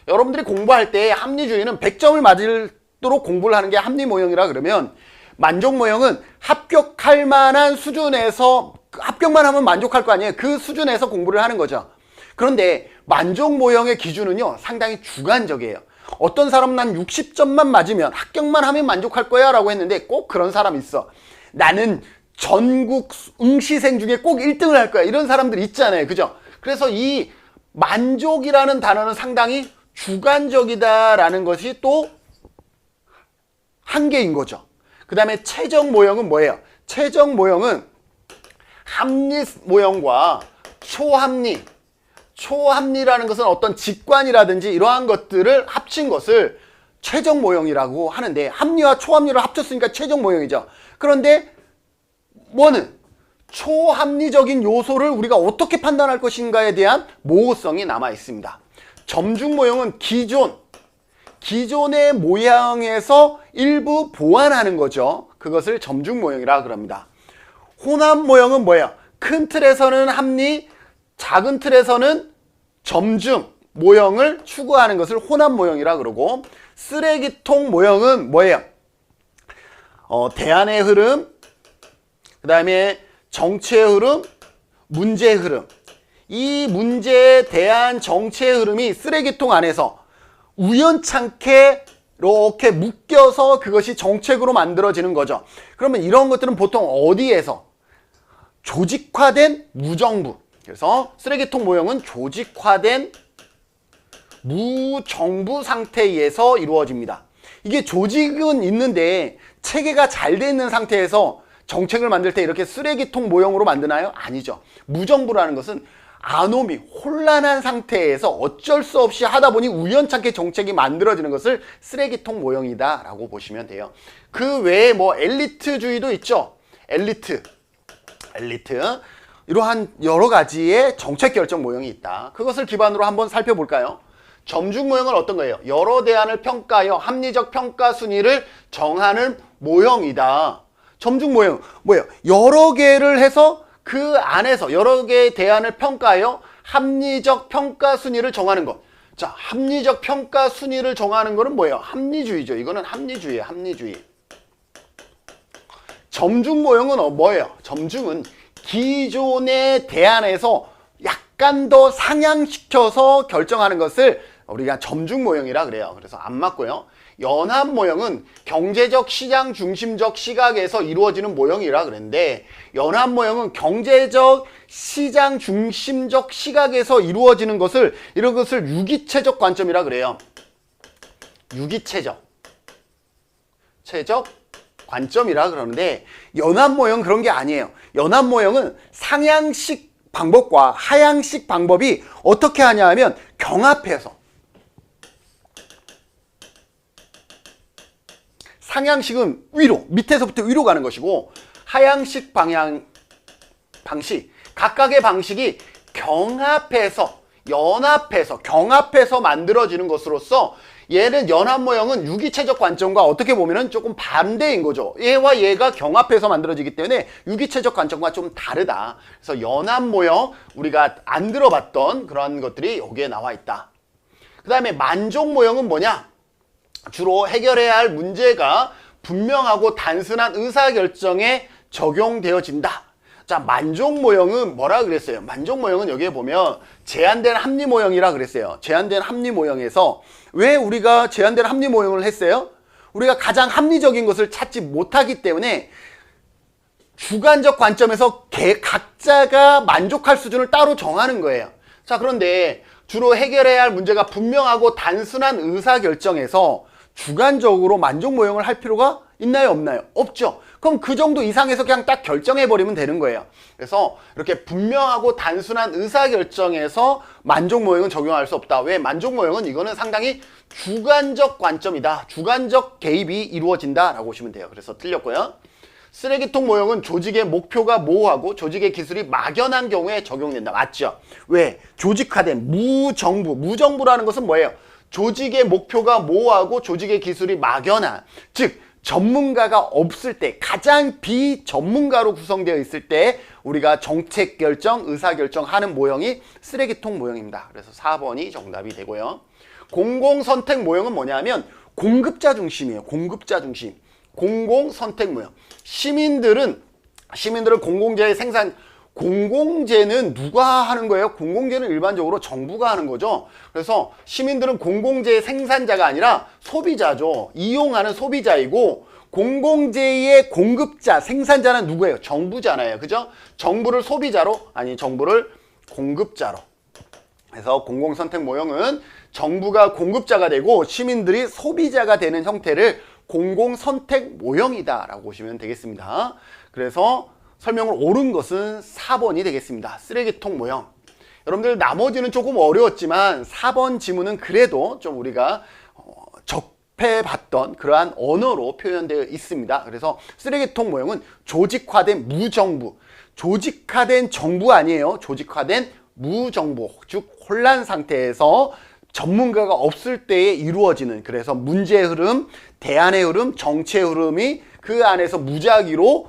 여러분들이 공부할 때 합리주의는 100점을 맞도록 공부를 하는 게 합리 모형이라 그러면 만족 모형은 합격할 만한 수준에서 합격만 하면 만족할 거 아니에요. 그 수준에서 공부를 하는 거죠. 그런데 만족 모형의 기준은요 상당히 주관적이에요. 어떤 사람은 난 60점만 맞으면 합격만 하면 만족할 거야 라고 했는데 꼭 그런 사람이 있어. 나는 전국 응시생 중에 꼭 1등을 할 거야. 이런 사람들 있잖아요. 그죠? 그래서 이 만족이라는 단어는 상당히 주관적이다라는 것이 또 한계인 거죠. 그 다음에 최적 모형은 뭐예요? 최적 모형은 합리 모형과 초합리라는 것은 어떤 직관이라든지 이러한 것들을 합친 것을 최적 모형이라고 하는데, 합리와 초합리를 합쳤으니까 최적 모형이죠. 그런데 뭐는 초합리적인 요소를 우리가 어떻게 판단할 것인가에 대한 모호성이 남아 있습니다. 점중 모형은 기존의 모양에서 일부 보완하는 거죠. 그것을 점중 모형이라 그럽니다. 혼합 모형은 뭐예요? 큰 틀에서는 합리, 작은 틀에서는 점중 모형을 추구하는 것을 혼합 모형이라 그러고, 쓰레기통 모형은 뭐예요? 대안의 흐름, 그 다음에 정치의 흐름, 문제의 흐름. 이 문제에 대한 정치의 흐름이 쓰레기통 안에서 우연찮게 이렇게 묶여서 그것이 정책으로 만들어지는 거죠. 그러면 이런 것들은 보통 어디에서? 조직화된 무정부. 그래서 쓰레기통 모형은 조직화된 무정부 상태에서 이루어집니다. 이게 조직은 있는데 체계가 잘 돼 있는 상태에서 정책을 만들 때 이렇게 쓰레기통 모형으로 만드나요? 아니죠. 무정부라는 것은 아노미, 혼란한 상태에서 어쩔 수 없이 하다 보니 우연찮게 정책이 만들어지는 것을 쓰레기통 모형이다 라고 보시면 돼요. 그 외에 뭐 엘리트주의도 있죠. 엘리트 이러한 여러 가지의 정책 결정 모형이 있다. 그것을 기반으로 한번 살펴볼까요? 점중 모형은 어떤 거예요? 여러 대안을 평가하여 합리적 평가 순위를 정하는 모형이다. 점중 모형 뭐예요? 여러 개를 해서 그 안에서 여러 개의 대안을 평가하여 합리적 평가 순위를 정하는 것. 자, 합리적 평가 순위를 정하는 것은 뭐예요? 합리주의죠. 이거는 합리주의예요. 합리주의. 점중 모형은 뭐예요? 점중은 기존의 대안에서 약간 더 상향시켜서 결정하는 것을 우리가 점중 모형이라 그래요. 그래서 안 맞고요. 연합 모형은 경제적 시장 중심적 시각에서 이루어지는 모형이라 그랬는데, 연합 모형은 경제적 시장 중심적 시각에서 이루어지는 것을, 이런 것을 유기체적 관점이라 그래요. 유기체적 관점이라 그러는데, 연합 모형 그런 게 아니에요. 연합 모형은 상향식 방법과 하향식 방법이 어떻게 하냐 하면 경합해서, 상향식은 위로, 밑에서부터 위로 가는 것이고, 하향식 방식, 각각의 방식이 경합해서 만들어지는 것으로서, 얘는 연합 모형은 유기체적 관점과 어떻게 보면은 조금 반대인 거죠. 얘와 얘가 경합해서 만들어지기 때문에 유기체적 관점과 좀 다르다. 그래서 연합 모형, 우리가 안 들어봤던 그런 것들이 여기에 나와 있다. 그 다음에 만족 모형은 뭐냐? 주로 해결해야 할 문제가 분명하고 단순한 의사결정에 적용되어진다. 자, 만족 모형은 뭐라 그랬어요? 만족 모형은 여기에 보면 제한된 합리 모형이라 그랬어요. 제한된 합리 모형에서 왜 우리가 제한된 합리 모형을 했어요? 우리가 가장 합리적인 것을 찾지 못하기 때문에 주관적 관점에서 각자가 만족할 수준을 따로 정하는 거예요. 자, 그런데 주로 해결해야 할 문제가 분명하고 단순한 의사결정에서 주관적으로 만족 모형을 할 필요가 있나요? 없나요? 없죠. 그럼 그 정도 이상에서 그냥 딱 결정해버리면 되는 거예요. 그래서 이렇게 분명하고 단순한 의사결정에서 만족 모형은 적용할 수 없다. 왜? 만족 모형은 이거는 상당히 주관적 관점이다. 주관적 개입이 이루어진다라고 보시면 돼요. 그래서 틀렸고요. 쓰레기통 모형은 조직의 목표가 모호하고 조직의 기술이 막연한 경우에 적용된다. 맞죠? 왜? 조직화된 무정부라는 것은 뭐예요? 조직의 목표가 모호하고 조직의 기술이 막연한, 즉 전문가가 없을 때, 가장 비전문가로 구성되어 있을 때 우리가 정책 결정, 의사 결정하는 모형이 쓰레기통 모형입니다. 그래서 4번이 정답이 되고요. 공공선택 모형은 뭐냐면 공급자 중심이에요. 공급자 중심. 공공선택 모형. 시민들은 공공재의 생산, 공공재는 누가 하는 거예요? 공공재는 일반적으로 정부가 하는 거죠. 그래서 시민들은 공공재의 생산자가 아니라 소비자죠. 이용하는 소비자이고, 공공재의 공급자, 생산자는 누구예요? 정부잖아요. 그죠? 정부를 소비자로, 아니 정부를 공급자로. 그래서 공공선택 모형은 정부가 공급자가 되고 시민들이 소비자가 되는 형태를 공공선택 모형이다 라고 보시면 되겠습니다. 그래서 설명을 옳은 것은 4번이 되겠습니다. 쓰레기통 모형. 여러분들 나머지는 조금 어려웠지만 4번 지문은 그래도 좀 우리가 접해봤던 그러한 언어로 표현되어 있습니다. 그래서 쓰레기통 모형은 조직화된 무정부, 조직화된 정부 아니에요. 조직화된 무정부, 즉 혼란 상태에서 전문가가 없을 때에 이루어지는, 그래서 문제의 흐름, 대안의 흐름, 정치의 흐름이 그 안에서 무작위로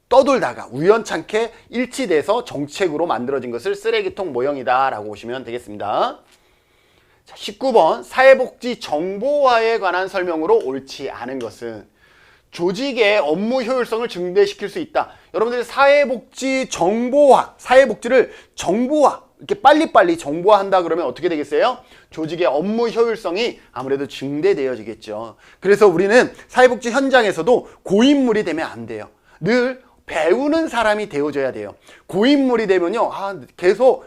떠돌다가 우연찮게 일치돼서 정책으로 만들어진 것을 쓰레기통 모형이다 라고 보시면 되겠습니다. 자, 19번 사회복지 정보화에 관한 설명으로 옳지 않은 것은 조직의 업무 효율성을 증대시킬 수 있다. 여러분들이 사회복지 정보화, 사회복지를 정보화, 이렇게 빨리빨리 정보화한다 그러면 어떻게 되겠어요? 조직의 업무 효율성이 아무래도 증대되어지겠죠. 그래서 우리는 사회복지 현장에서도 고인물이 되면 안 돼요. 늘 배우는 사람이 되어줘야 돼요. 고인물이 되면요, 계속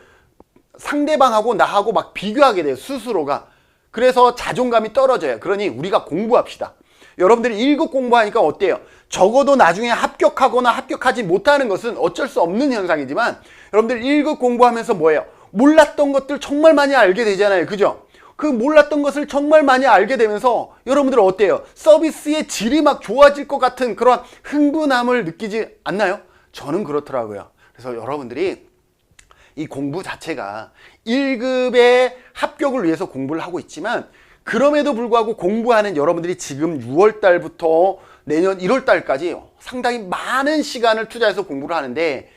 상대방하고 나하고 막 비교하게 돼요, 스스로가. 그래서 자존감이 떨어져요. 그러니 우리가 공부합시다. 여러분들이 1급 공부하니까 어때요? 적어도 나중에 합격하거나 합격하지 못하는 것은 어쩔 수 없는 현상이지만 여러분들 1급 공부하면서 뭐예요? 몰랐던 것들 정말 많이 알게 되잖아요. 그죠? 그 몰랐던 것을 정말 많이 알게 되면서 여러분들 어때요? 서비스의 질이 막 좋아질 것 같은 그런 흥분함을 느끼지 않나요? 저는 그렇더라고요. 그래서 여러분들이 이 공부 자체가 1급의 합격을 위해서 공부를 하고 있지만 그럼에도 불구하고 공부하는 여러분들이 지금 6월 달부터 내년 1월 달까지 상당히 많은 시간을 투자해서 공부를 하는데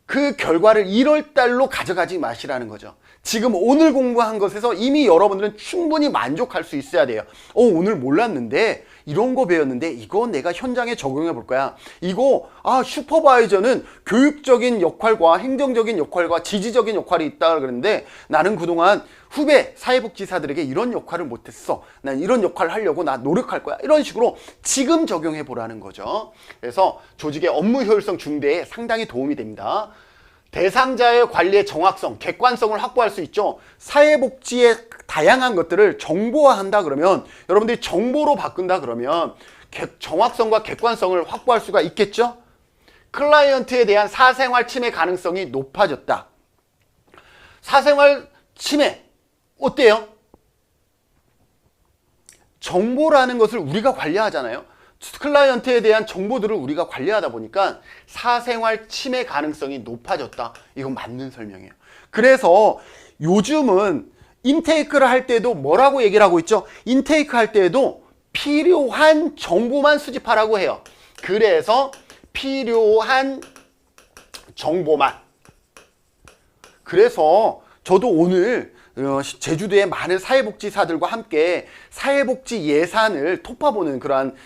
그 결과를 1월 달로 가져가지 마시라는 거죠. 지금 오늘 공부한 것에서 이미 여러분들은 충분히 만족할 수 있어야 돼요. 오늘 몰랐는데 이런 거 배웠는데 이거 내가 현장에 적용해 볼 거야. 이거 슈퍼바이저는 교육적인 역할과 행정적인 역할과 지지적인 역할이 있다 그러는데 나는 그동안 후배 사회복지사들에게 이런 역할을 못했어. 난 이런 역할을 하려고 나 노력할 거야. 이런 식으로 지금 적용해 보라는 거죠. 그래서 조직의 업무 효율성 증대에 상당히 도움이 됩니다. 대상자의 관리의 정확성, 객관성을 확보할 수 있죠. 사회복지의 다양한 것들을 정보화한다 그러면 여러분들이 정보로 바꾼다 그러면 정확성과 객관성을 확보할 수가 있겠죠. 클라이언트에 대한 사생활 침해 가능성이 높아졌다. 사생활 침해 어때요? 정보라는 것을 우리가 관리하잖아요. 클라이언트에 대한 정보들을 우리가 관리하다 보니까 사생활 침해 가능성이 높아졌다. 이건 맞는 설명이에요. 그래서 요즘은 인테이크를 할 때도 뭐라고 얘기를 하고 있죠? 인테이크 할 때에도 필요한 정보만 수집하라고 해요. 그래서 필요한 정보만. 그래서 저도 오늘 제주도의 많은 사회복지사들과 함께 사회복지 예산을 톱파보는 그러한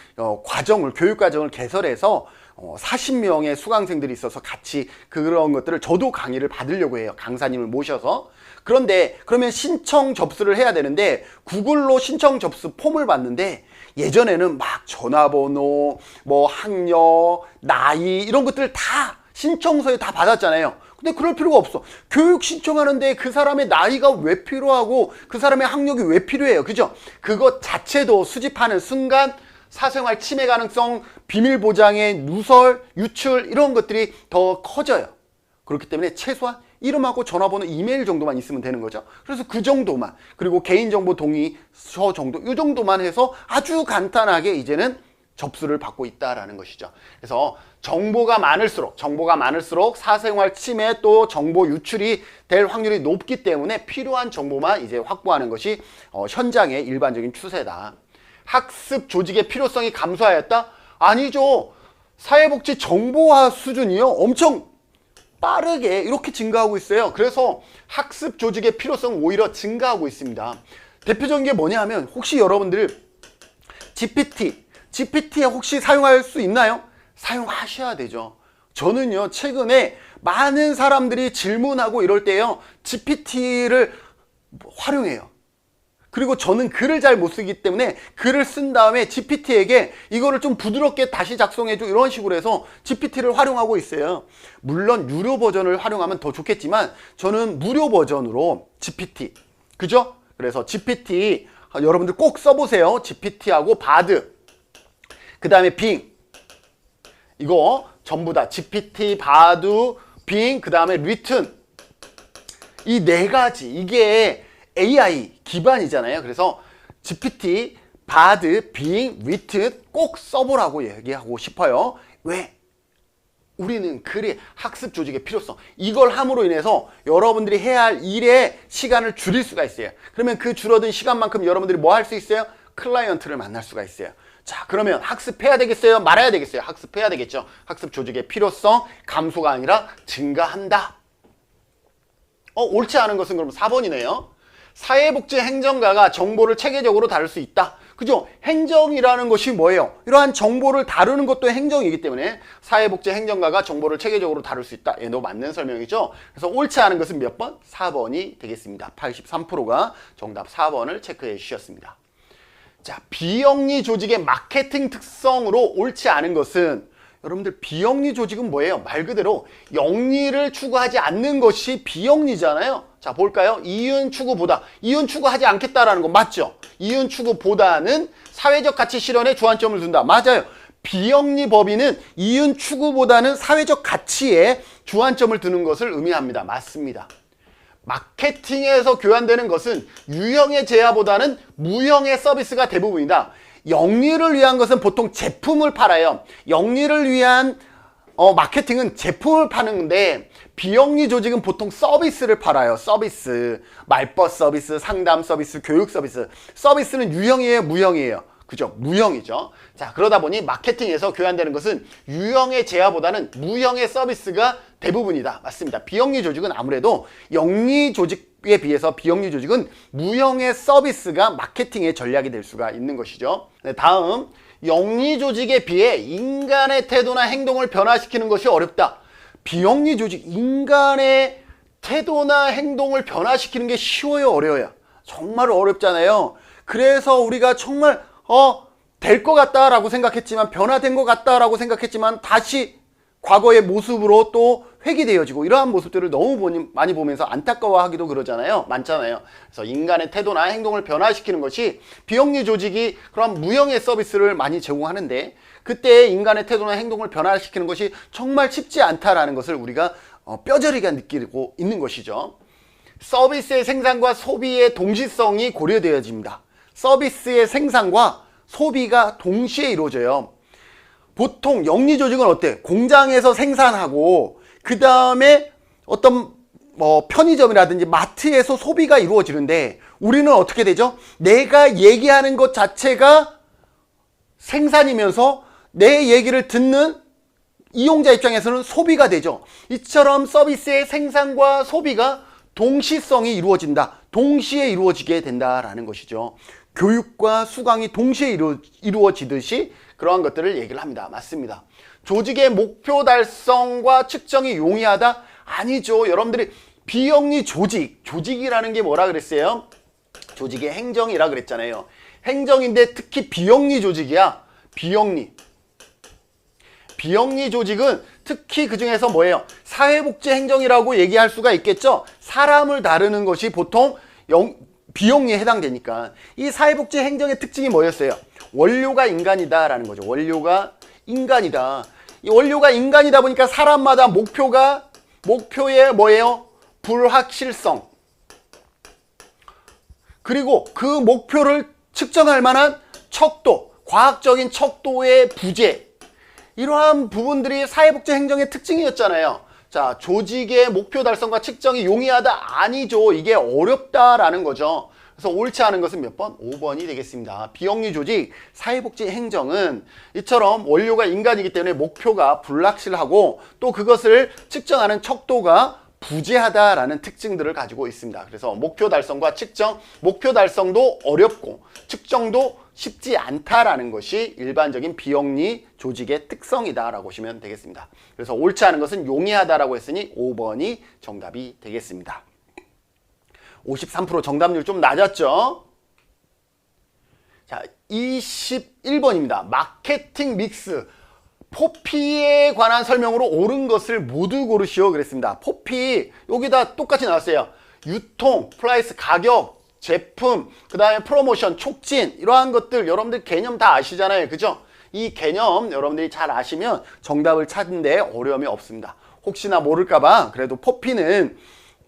과정을, 교육과정을 개설해서 40명의 수강생들이 있어서 같이 그런 것들을 저도 강의를 받으려고 해요. 강사님을 모셔서. 그런데 그러면 신청 접수를 해야 되는데 구글로 신청 접수 폼을 받는데 예전에는 막 전화번호, 뭐 학력, 나이 이런 것들을 다 신청서에 다 받았잖아요. 근데 그럴 필요가 없어. 교육 신청하는데 그 사람의 나이가 왜 필요하고 그 사람의 학력이 왜 필요해요? 그죠? 그것 자체도 수집하는 순간 사생활 침해 가능성, 비밀 보장의 누설, 유출 이런 것들이 더 커져요. 그렇기 때문에 최소한 이름하고 전화번호, 이메일 정도만 있으면 되는 거죠. 그래서 그 정도만, 그리고 개인정보 동의서 정도, 이 정도만 해서 아주 간단하게 이제는 접수를 받고 있다라는 것이죠. 그래서 정보가 많을수록 사생활 침해 또 정보 유출이 될 확률이 높기 때문에 필요한 정보만 이제 확보하는 것이 현장의 일반적인 추세다. 학습 조직의 필요성이 감소하였다? 아니죠. 사회복지 정보화 수준이요 엄청 빠르게 이렇게 증가하고 있어요. 그래서 학습 조직의 필요성 오히려 증가하고 있습니다. 대표적인 게 뭐냐 하면 혹시 여러분들 GPT에 혹시 사용할 수 있나요? 사용하셔야 되죠. 저는요 최근에 많은 사람들이 질문하고 이럴 때요 GPT를 활용해요. 그리고 저는 글을 잘 못 쓰기 때문에 글을 쓴 다음에 GPT에게 이거를 좀 부드럽게 다시 작성해줘 이런 식으로 해서 GPT를 활용하고 있어요. 물론 유료 버전을 활용하면 더 좋겠지만 저는 무료 버전으로 GPT, 그죠? 그래서 GPT 여러분들 꼭 써보세요. GPT하고 바드, 그 다음에 빙, 이거 전부 다 GPT, 바드, 빙, 그 다음에 리튼, 이 네 가지, 이게 AI 기반이잖아요. 그래서 GPT, 바드, 빙, 리튼 꼭 써보라고 얘기하고 싶어요. 왜? 우리는 글의 학습 조직의 필요성, 이걸 함으로 인해서 여러분들이 해야 할 일의 시간을 줄일 수가 있어요. 그러면 그 줄어든 시간만큼 여러분들이 뭐 할 수 있어요? 클라이언트를 만날 수가 있어요. 자, 그러면 학습해야 되겠어요? 말아야 되겠어요? 학습해야 되겠죠. 학습 조직의 필요성 감소가 아니라 증가한다. 옳지 않은 것은 그럼 4번이네요. 사회복지행정가가 정보를 체계적으로 다룰 수 있다. 그죠? 행정이라는 것이 뭐예요? 이러한 정보를 다루는 것도 행정이기 때문에 사회복지행정가가 정보를 체계적으로 다룰 수 있다. 얘도 맞는 설명이죠. 그래서 옳지 않은 것은 몇 번? 4번이 되겠습니다. 83%가 정답 4번을 체크해 주셨습니다. 자, 비영리 조직의 마케팅 특성으로 옳지 않은 것은, 여러분들 비영리 조직은 뭐예요? 말 그대로 영리를 추구하지 않는 것이 비영리잖아요. 자, 볼까요? 이윤 추구보다, 이윤 추구하지 않겠다라는 거 맞죠? 이윤 추구보다는 사회적 가치 실현에 주안점을 둔다. 맞아요. 비영리 법인은 이윤 추구보다는 사회적 가치에 주안점을 두는 것을 의미합니다. 맞습니다. 마케팅에서 교환되는 것은 유형의 제야보다는 무형의 서비스가 대부분이다. 영리를 위한 것은 보통 제품을 팔아요. 영리를 위한 마케팅은 제품을 파는데, 비영리 조직은 보통 서비스를 팔아요. 서비스, 말벗 서비스, 상담 서비스, 교육 서비스. 서비스는 유형이에요, 무형이에요? 그죠? 무형이죠. 자, 그러다 보니 마케팅에서 교환되는 것은 유형의 제야보다는 무형의 서비스가 대부분이다. 맞습니다. 비영리 조직은 아무래도 영리 조직에 비해서 비영리 조직은 무형의 서비스가 마케팅의 전략이 될 수가 있는 것이죠. 네, 다음, 영리 조직에 비해 인간의 태도나 행동을 변화시키는 것이 어렵다. 비영리 조직, 인간의 태도나 행동을 변화시키는 게 쉬워요, 어려워요? 정말 어렵잖아요. 그래서 우리가 정말 될 것 같다라고 생각했지만, 변화된 것 같다라고 생각했지만 다시 과거의 모습으로 또 회귀되어지고, 이러한 모습들을 너무 많이 보면서 안타까워하기도 그러잖아요. 많잖아요. 그래서 인간의 태도나 행동을 변화시키는 것이, 비영리 조직이 그런 무형의 서비스를 많이 제공하는데, 그때 인간의 태도나 행동을 변화시키는 것이 정말 쉽지 않다라는 것을 우리가 뼈저리게 느끼고 있는 것이죠. 서비스의 생산과 소비의 동시성이 고려되어집니다. 서비스의 생산과 소비가 동시에 이루어져요. 보통 영리 조직은 어때? 공장에서 생산하고 그 다음에 어떤 편의점이라든지 마트에서 소비가 이루어지는데, 우리는 어떻게 되죠? 내가 얘기하는 것 자체가 생산이면서 내 얘기를 듣는 이용자 입장에서는 소비가 되죠. 이처럼 서비스의 생산과 소비가 동시성이 이루어진다. 동시에 이루어지게 된다라는 것이죠. 교육과 수강이 동시에 이루어지듯이 그러한 것들을 얘기를 합니다. 맞습니다. 조직의 목표 달성과 측정이 용이하다? 아니죠. 여러분들이 비영리 조직이라는 게 뭐라 그랬어요? 조직의 행정이라 그랬잖아요. 행정인데 특히 비영리 조직이야. 비영리 조직은 특히 그 중에서 뭐예요? 사회복지 행정이라고 얘기할 수가 있겠죠? 사람을 다루는 것이 보통 비영리에 해당되니까. 이 사회복지 행정의 특징이 뭐였어요? 원료가 인간이다라는 거죠. 원료가 인간이다. 이 원료가 인간이다 보니까 사람마다 목표의 뭐예요? 불확실성. 그리고 그 목표를 측정할 만한 척도, 과학적인 척도의 부재. 이러한 부분들이 사회복지 행정의 특징이었잖아요. 자, 조직의 목표 달성과 측정이 용이하다? 아니죠. 이게 어렵다라는 거죠. 그래서 옳지 않은 것은 몇 번? 5번이 되겠습니다. 비영리 조직, 사회복지 행정은 이처럼 원료가 인간이기 때문에 목표가 불확실하고 또 그것을 측정하는 척도가 부재하다라는 특징들을 가지고 있습니다. 그래서 목표 달성과 측정, 목표 달성도 어렵고 측정도 쉽지 않다라는 것이 일반적인 비영리 조직의 특성이다라고 보시면 되겠습니다. 그래서 옳지 않은 것은 용이하다라고 했으니 5번이 정답이 되겠습니다. 53% 정답률 좀 낮았죠? 자, 21번입니다. 마케팅 믹스. 포피에 관한 설명으로 옳은 것을 모두 고르시오 그랬습니다. 포피, 여기다 똑같이 나왔어요. 유통, 프라이스, 가격, 제품, 그 다음에 프로모션, 촉진 이러한 것들 여러분들 개념 다 아시잖아요. 그죠? 이 개념 여러분들이 잘 아시면 정답을 찾는 데 어려움이 없습니다. 혹시나 모를까봐 그래도 포피는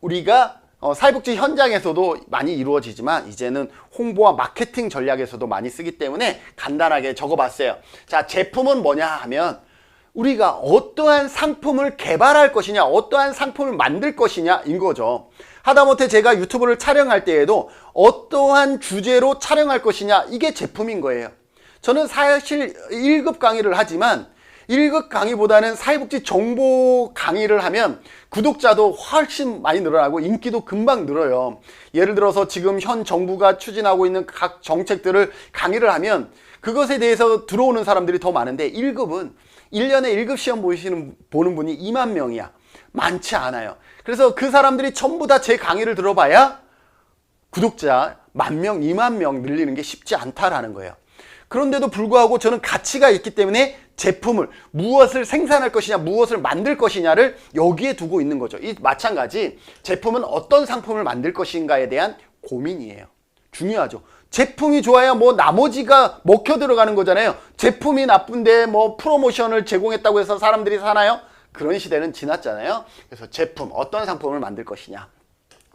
우리가 사회복지 현장에서도 많이 이루어지지만 이제는 홍보와 마케팅 전략에서도 많이 쓰기 때문에 간단하게 적어봤어요. 자, 제품은 뭐냐 하면 우리가 어떠한 상품을 개발할 것이냐, 어떠한 상품을 만들 것이냐 인 거죠. 하다못해 제가 유튜브를 촬영할 때에도 어떠한 주제로 촬영할 것이냐, 이게 제품인 거예요. 저는 사실 1급 강의를 하지만 1급 강의보다는 사회복지 정보 강의를 하면 구독자도 훨씬 많이 늘어나고 인기도 금방 늘어요. 예를 들어서 지금 현 정부가 추진하고 있는 각 정책들을 강의를 하면 그것에 대해서 들어오는 사람들이 더 많은데 1급은 1년에 1급 시험 보는 분이 2만 명이야. 많지 않아요. 그래서 그 사람들이 전부 다 제 강의를 들어봐야 구독자 10,000명, 2만 명 늘리는 게 쉽지 않다라는 거예요. 그런데도 불구하고 저는 가치가 있기 때문에 제품을 무엇을 생산할 것이냐, 무엇을 만들 것이냐를 여기에 두고 있는 거죠. 이 마찬가지 제품은 어떤 상품을 만들 것인가에 대한 고민이에요. 중요하죠. 제품이 좋아야 뭐 나머지가 먹혀 들어가는 거잖아요. 제품이 나쁜데 뭐 프로모션을 제공했다고 해서 사람들이 사나요? 그런 시대는 지났잖아요. 그래서 제품, 어떤 상품을 만들 것이냐.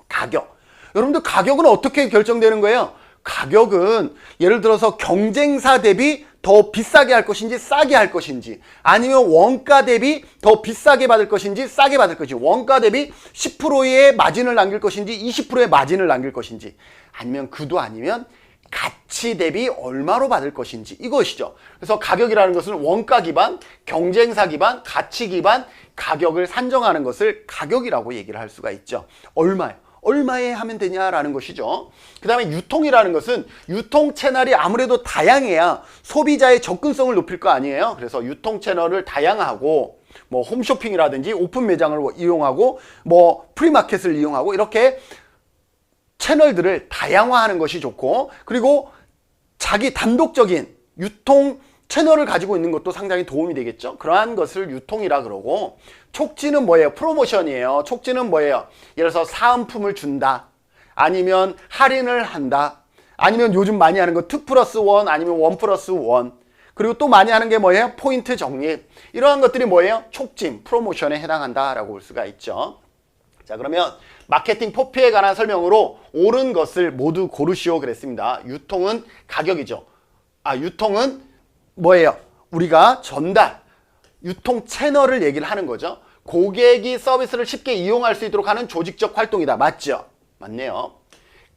가격. 여러분들 가격은 어떻게 결정되는 거예요? 가격은 예를 들어서 경쟁사 대비 더 비싸게 할 것인지 싸게 할 것인지, 아니면 원가 대비 더 비싸게 받을 것인지 싸게 받을 것인지, 원가 대비 10%의 마진을 남길 것인지 20%의 마진을 남길 것인지, 아니면 그도 아니면 가치 대비 얼마로 받을 것인지, 이것이죠. 그래서 가격이라는 것은 원가 기반, 경쟁사 기반, 가치 기반 가격을 산정하는 것을 가격이라고 얘기를 할 수가 있죠. 얼마요? 얼마에 하면 되냐라는 것이죠. 그 다음에 유통이라는 것은 유통 채널이 아무래도 다양해야 소비자의 접근성을 높일 거 아니에요. 그래서 유통 채널을 다양하고 뭐 홈쇼핑이라든지 오픈 매장을 이용하고 뭐 프리마켓을 이용하고 이렇게 채널들을 다양화하는 것이 좋고, 그리고 자기 단독적인 유통 채널을 가지고 있는 것도 상당히 도움이 되겠죠. 그러한 것을 유통이라 그러고, 촉진은 뭐예요? 프로모션이에요. 촉진은 뭐예요? 예를 들어서 사은품을 준다, 아니면 할인을 한다, 아니면 요즘 많이 하는 거 2+1 아니면 1+1, 그리고 또 많이 하는 게 뭐예요? 포인트 적립. 이러한 것들이 뭐예요? 촉진, 프로모션에 해당한다라고 볼 수가 있죠. 자, 그러면 마케팅 포피에 관한 설명으로 옳은 것을 모두 고르시오 그랬습니다. 유통은 가격이죠. 유통은 뭐예요? 우리가 전달, 유통 채널을 얘기를 하는 거죠. 고객이 서비스를 쉽게 이용할 수 있도록 하는 조직적 활동이다. 맞죠? 맞네요.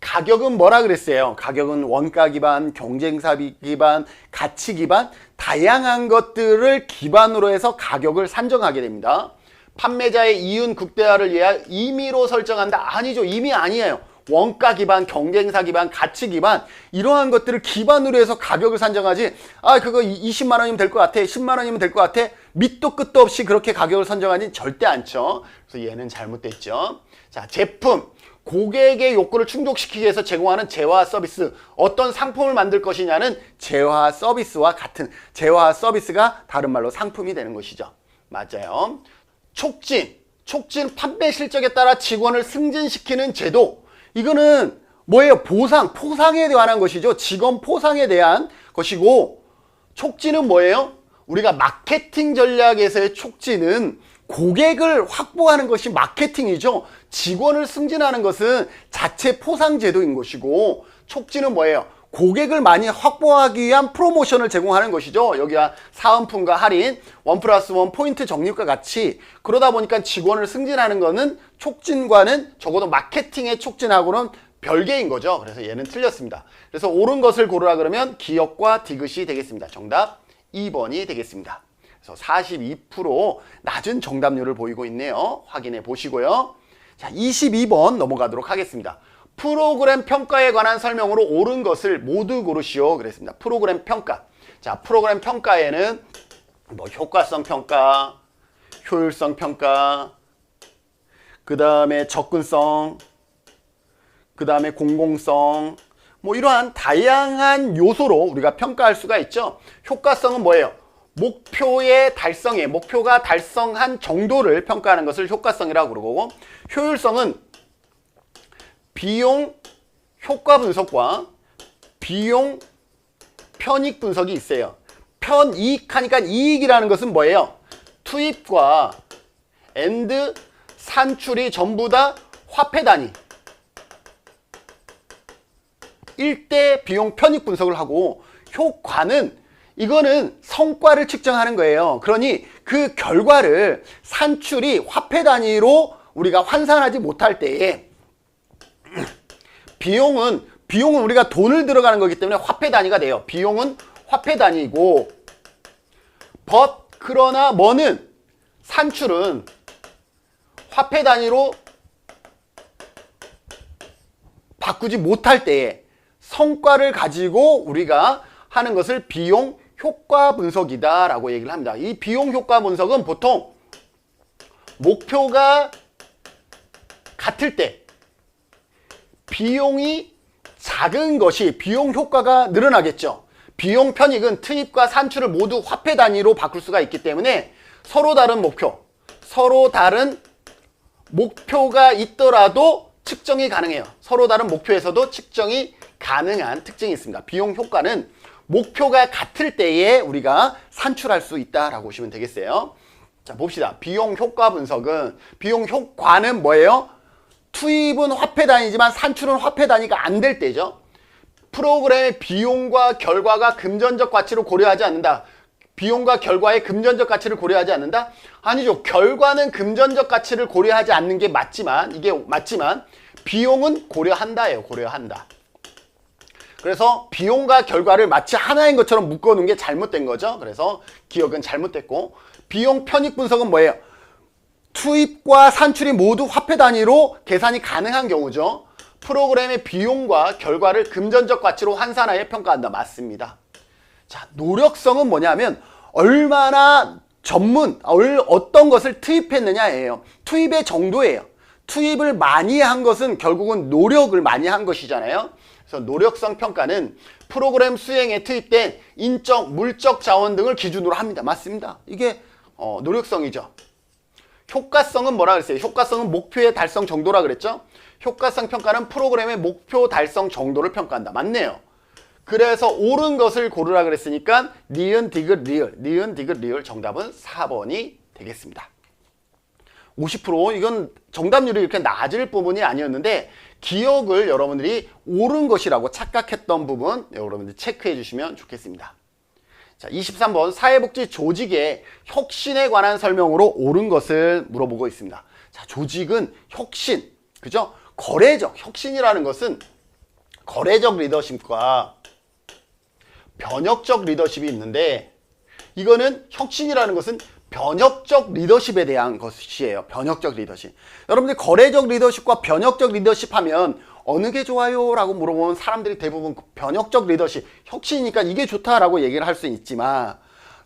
가격은 뭐라 그랬어요? 가격은 원가 기반, 경쟁사 기반, 가치 기반, 다양한 것들을 기반으로 해서 가격을 산정하게 됩니다. 판매자의 이윤 극대화를 위해 임의로 설정한다? 아니죠. 임의 아니에요. 원가 기반, 경쟁사 기반, 가치 기반, 이러한 것들을 기반으로 해서 가격을 산정하지, 그거 20만 원이면 될 것 같아, 10만 원이면 될 것 같아, 밑도 끝도 없이 그렇게 가격을 선정하지 절대 않죠. 그래서 얘는 잘못됐죠. 자, 제품, 고객의 욕구를 충족시키기 위해서 제공하는 재화 서비스, 어떤 상품을 만들 것이냐는 재화 서비스와 같은, 재화 서비스가 다른 말로 상품이 되는 것이죠. 맞아요. 촉진, 판매 실적에 따라 직원을 승진시키는 제도, 이거는 뭐예요? 보상, 포상에 관한 것이죠. 직원 포상에 대한 것이고, 촉진은 뭐예요? 우리가 마케팅 전략에서의 촉진은 고객을 확보하는 것이 마케팅이죠. 직원을 승진하는 것은 자체 포상 제도인 것이고, 촉진은 뭐예요? 고객을 많이 확보하기 위한 프로모션을 제공하는 것이죠. 여기가 사은품과 할인, 1+1 포인트 적립과 같이, 그러다 보니까 직원을 승진하는 거는 촉진과는 적어도 마케팅의 촉진하고는 별개인 거죠. 그래서 얘는 틀렸습니다. 그래서 옳은 것을 고르라 그러면 기업과 디귿이 되겠습니다. 정답 2번이 되겠습니다. 그래서 42% 낮은 정답률을 보이고 있네요. 확인해 보시고요. 자, 22번 넘어가도록 하겠습니다. 프로그램 평가에 관한 설명으로 옳은 것을 모두 고르시오 그랬습니다. 프로그램 평가. 자, 프로그램 평가에는 뭐 효과성 평가, 효율성 평가, 그 다음에 접근성, 그 다음에 공공성, 뭐 이러한 다양한 요소로 우리가 평가할 수가 있죠. 효과성은 뭐예요? 목표의 달성에, 목표가 달성한 정도를 평가하는 것을 효과성이라고 그러고, 효율성은 비용 효과 분석과 비용 편익 분석이 있어요. 편이익하니까 이익이라는 것은 뭐예요? 투입과 엔드 산출이 전부 다 화폐 단위 1대 비용 편익 분석을 하고, 효과는 이거는 성과를 측정하는 거예요. 그러니 그 결과를 산출이 화폐 단위로 우리가 환산하지 못할 때에 비용은 우리가 돈을 들어가는 거기 때문에 화폐 단위가 돼요. 비용은 화폐 단위이고, 그러나 뭐는 산출은 화폐 단위로 바꾸지 못할 때에 성과를 가지고 우리가 하는 것을 비용 효과 분석이다 라고 얘기를 합니다. 이 비용 효과 분석은 보통 목표가 같을 때 비용이 작은 것이 비용 효과가 늘어나겠죠. 비용 편익은 투입과 산출을 모두 화폐 단위로 바꿀 수가 있기 때문에 서로 다른 목표가 있더라도 측정이 가능해요. 서로 다른 목표에서도 측정이 가능한 특징이 있습니다. 비용 효과는 목표가 같을 때에 우리가 산출할 수 있다라고 보시면 되겠어요. 자, 봅시다. 비용 효과 분석은, 비용 효과는 뭐예요? 투입은 화폐 단위지만 산출은 화폐 단위가 안 될 때죠. 프로그램의 비용과 결과가 금전적 가치를 고려하지 않는다. 비용과 결과의 금전적 가치를 고려하지 않는다? 아니죠. 결과는 금전적 가치를 고려하지 않는 게 맞지만, 비용은 고려한다예요. 고려한다. 그래서 비용과 결과를 마치 하나인 것처럼 묶어놓은 게 잘못된 거죠. 그래서 기억은 잘못됐고, 비용 편익 분석은 뭐예요? 투입과 산출이 모두 화폐 단위로 계산이 가능한 경우죠. 프로그램의 비용과 결과를 금전적 가치로 환산하여 평가한다. 맞습니다. 자, 노력성은 뭐냐면 얼마나 어떤 것을 투입했느냐예요. 투입의 정도예요. 투입을 많이 한 것은 결국은 노력을 많이 한 것이잖아요. 그래서 노력성 평가는 프로그램 수행에 투입된 인적, 물적 자원 등을 기준으로 합니다. 맞습니다. 이게 노력성이죠. 효과성은 뭐라 그랬어요? 효과성은 목표의 달성 정도라 그랬죠? 효과성 평가는 프로그램의 목표 달성 정도를 평가한다. 맞네요. 그래서 옳은 것을 고르라 그랬으니까 니은, 디귿, 리을 정답은 4번이 되겠습니다. 50% 이건 정답률이 이렇게 낮을 부분이 아니었는데 기억을 여러분들이 옳은 것이라고 착각했던 부분 여러분들이 체크해 주시면 좋겠습니다. 자, 23번 사회복지 조직의 혁신에 관한 설명으로 옳은 것을 물어보고 있습니다. 자, 조직은 혁신, 그죠? 거래적, 혁신이라는 것은 거래적 리더십과 변혁적 리더십이 있는데, 이거는 혁신이라는 것은 변혁적 리더십에 대한 것이에요. 변혁적 리더십. 여러분들 거래적 리더십과 변혁적 리더십 하면 어느 게 좋아요? 라고 물어보면 사람들이 대부분 변혁적 리더십, 혁신이니까 이게 좋다라고 얘기를 할 수 있지만,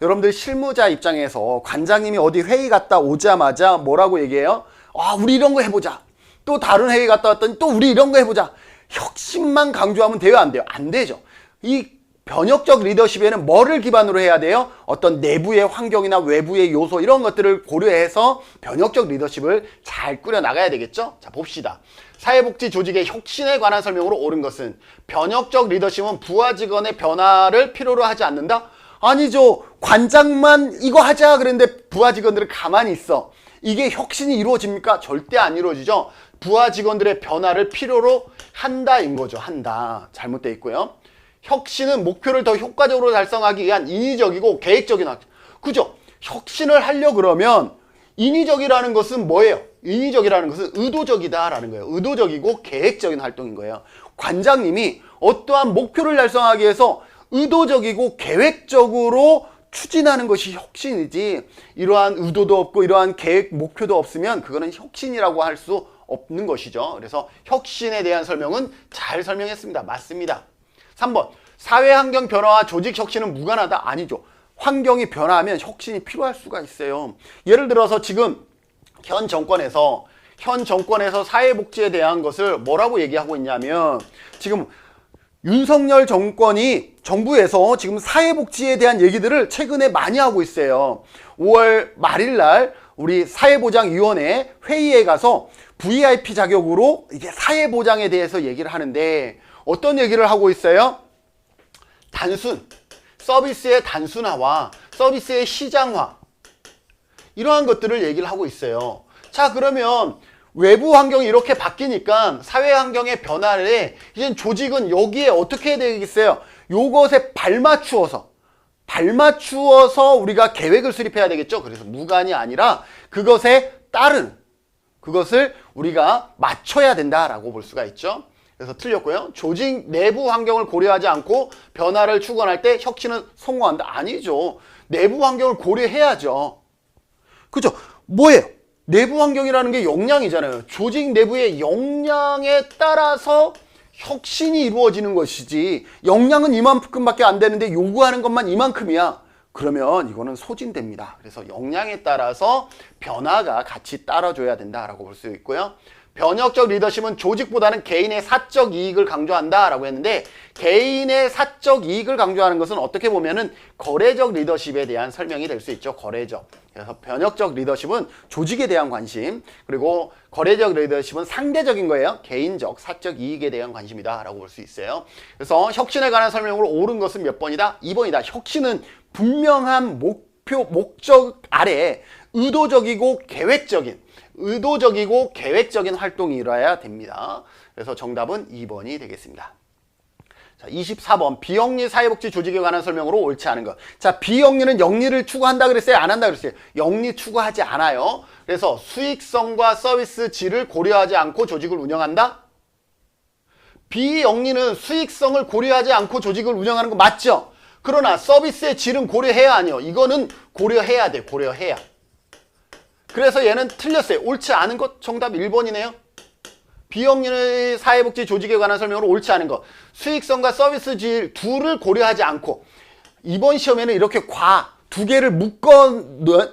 여러분들 실무자 입장에서 관장님이 어디 회의 갔다 오자마자 뭐라고 얘기해요? 아, 우리 이런 거 해보자. 또 다른 회의 갔다 왔더니 또 우리 이런 거 해보자. 혁신만 강조하면 돼요? 안 돼요? 안 되죠. 이 변혁적 리더십에는 뭐를 기반으로 해야 돼요? 어떤 내부의 환경이나 외부의 요소 이런 것들을 고려해서 변혁적 리더십을 잘 꾸려나가야 되겠죠? 자, 봅시다. 사회복지 조직의 혁신에 관한 설명으로 옳은 것은 변혁적 리더십은 부하 직원의 변화를 필요로 하지 않는다? 아니죠. 관장만 이거 하자 그랬는데 부하 직원들은 가만히 있어. 이게 혁신이 이루어집니까? 절대 안 이루어지죠. 부하 직원들의 변화를 필요로 한다인 거죠. 한다. 잘못되어 있고요. 혁신은 목표를 더 효과적으로 달성하기 위한 인위적이고 계획적인 활동. 그죠? 혁신을 하려 그러면 인위적이라는 것은 뭐예요? 인위적이라는 것은 의도적이다라는 거예요. 의도적이고 계획적인 활동인 거예요. 관장님이 어떠한 목표를 달성하기 위해서 의도적이고 계획적으로 추진하는 것이 혁신이지, 이러한 의도도 없고 이러한 계획, 목표도 없으면 그거는 혁신이라고 할 수 없는 것이죠. 그래서 혁신에 대한 설명은 잘 설명했습니다. 맞습니다. 3번 사회환경 변화와 조직 혁신은 무관하다? 아니죠. 환경이 변화하면 혁신이 필요할 수가 있어요. 예를 들어서 지금 현 정권에서 사회복지에 대한 것을 뭐라고 얘기하고 있냐면, 지금 윤석열 정권이 정부에서 지금 사회복지에 대한 얘기들을 최근에 많이 하고 있어요. 5월 말일 날 우리 사회보장위원회 회의에 가서 VIP 자격으로 이게 사회보장에 대해서 얘기를 하는데, 어떤 얘기를 하고 있어요? 서비스의 단순화와 서비스의 시장화, 이러한 것들을 얘기를 하고 있어요. 자, 그러면 외부 환경이 이렇게 바뀌니까 사회 환경의 변화에 이제 조직은 여기에 어떻게 해야 되겠어요? 요것에 발맞추어서 우리가 계획을 수립해야 되겠죠. 그래서 무관이 아니라 그것에 따른, 그것을 우리가 맞춰야 된다라고 볼 수가 있죠. 그래서 틀렸고요. 조직 내부 환경을 고려하지 않고 변화를 추구할 때 혁신은 성공한다? 아니죠. 내부 환경을 고려해야죠. 그죠? 뭐예요? 내부 환경이라는 게 역량이잖아요. 조직 내부의 역량에 따라서 혁신이 이루어지는 것이지, 역량은 이만큼밖에 안 되는데 요구하는 것만 이만큼이야. 그러면 이거는 소진됩니다. 그래서 역량에 따라서 변화가 같이 따라줘야 된다라고 볼 수 있고요. 변혁적 리더십은 조직보다는 개인의 사적 이익을 강조한다라고 했는데, 개인의 사적 이익을 강조하는 것은 어떻게 보면은 거래적 리더십에 대한 설명이 될 수 있죠. 거래적. 그래서 변혁적 리더십은 조직에 대한 관심, 그리고 거래적 리더십은 상대적인 거예요. 개인적, 사적 이익에 대한 관심이다라고 볼 수 있어요. 그래서 혁신에 관한 설명으로 옳은 것은 몇 번이다? 2번이다. 혁신은 분명한 목적 아래 의도적이고 계획적인 활동이 일어나야 됩니다. 그래서 정답은 2번이 되겠습니다. 자, 24번 비영리 사회복지 조직에 관한 설명으로 옳지 않은 것. 자, 비영리는 영리를 추구한다 그랬어요? 안 한다 그랬어요? 영리 추구하지 않아요. 그래서 수익성과 서비스 질을 고려하지 않고 조직을 운영한다? 비영리는 수익성을 고려하지 않고 조직을 운영하는 거 맞죠? 그러나 서비스의 질은 고려해야 아니요. 이거는 고려해야 돼. 고려해야. 그래서 얘는 틀렸어요. 옳지 않은 것 정답 1번이네요. 비영리 사회복지 조직에 관한 설명으로 옳지 않은 것. 수익성과 서비스 질 둘을 고려하지 않고, 이번 시험에는 이렇게 두 개를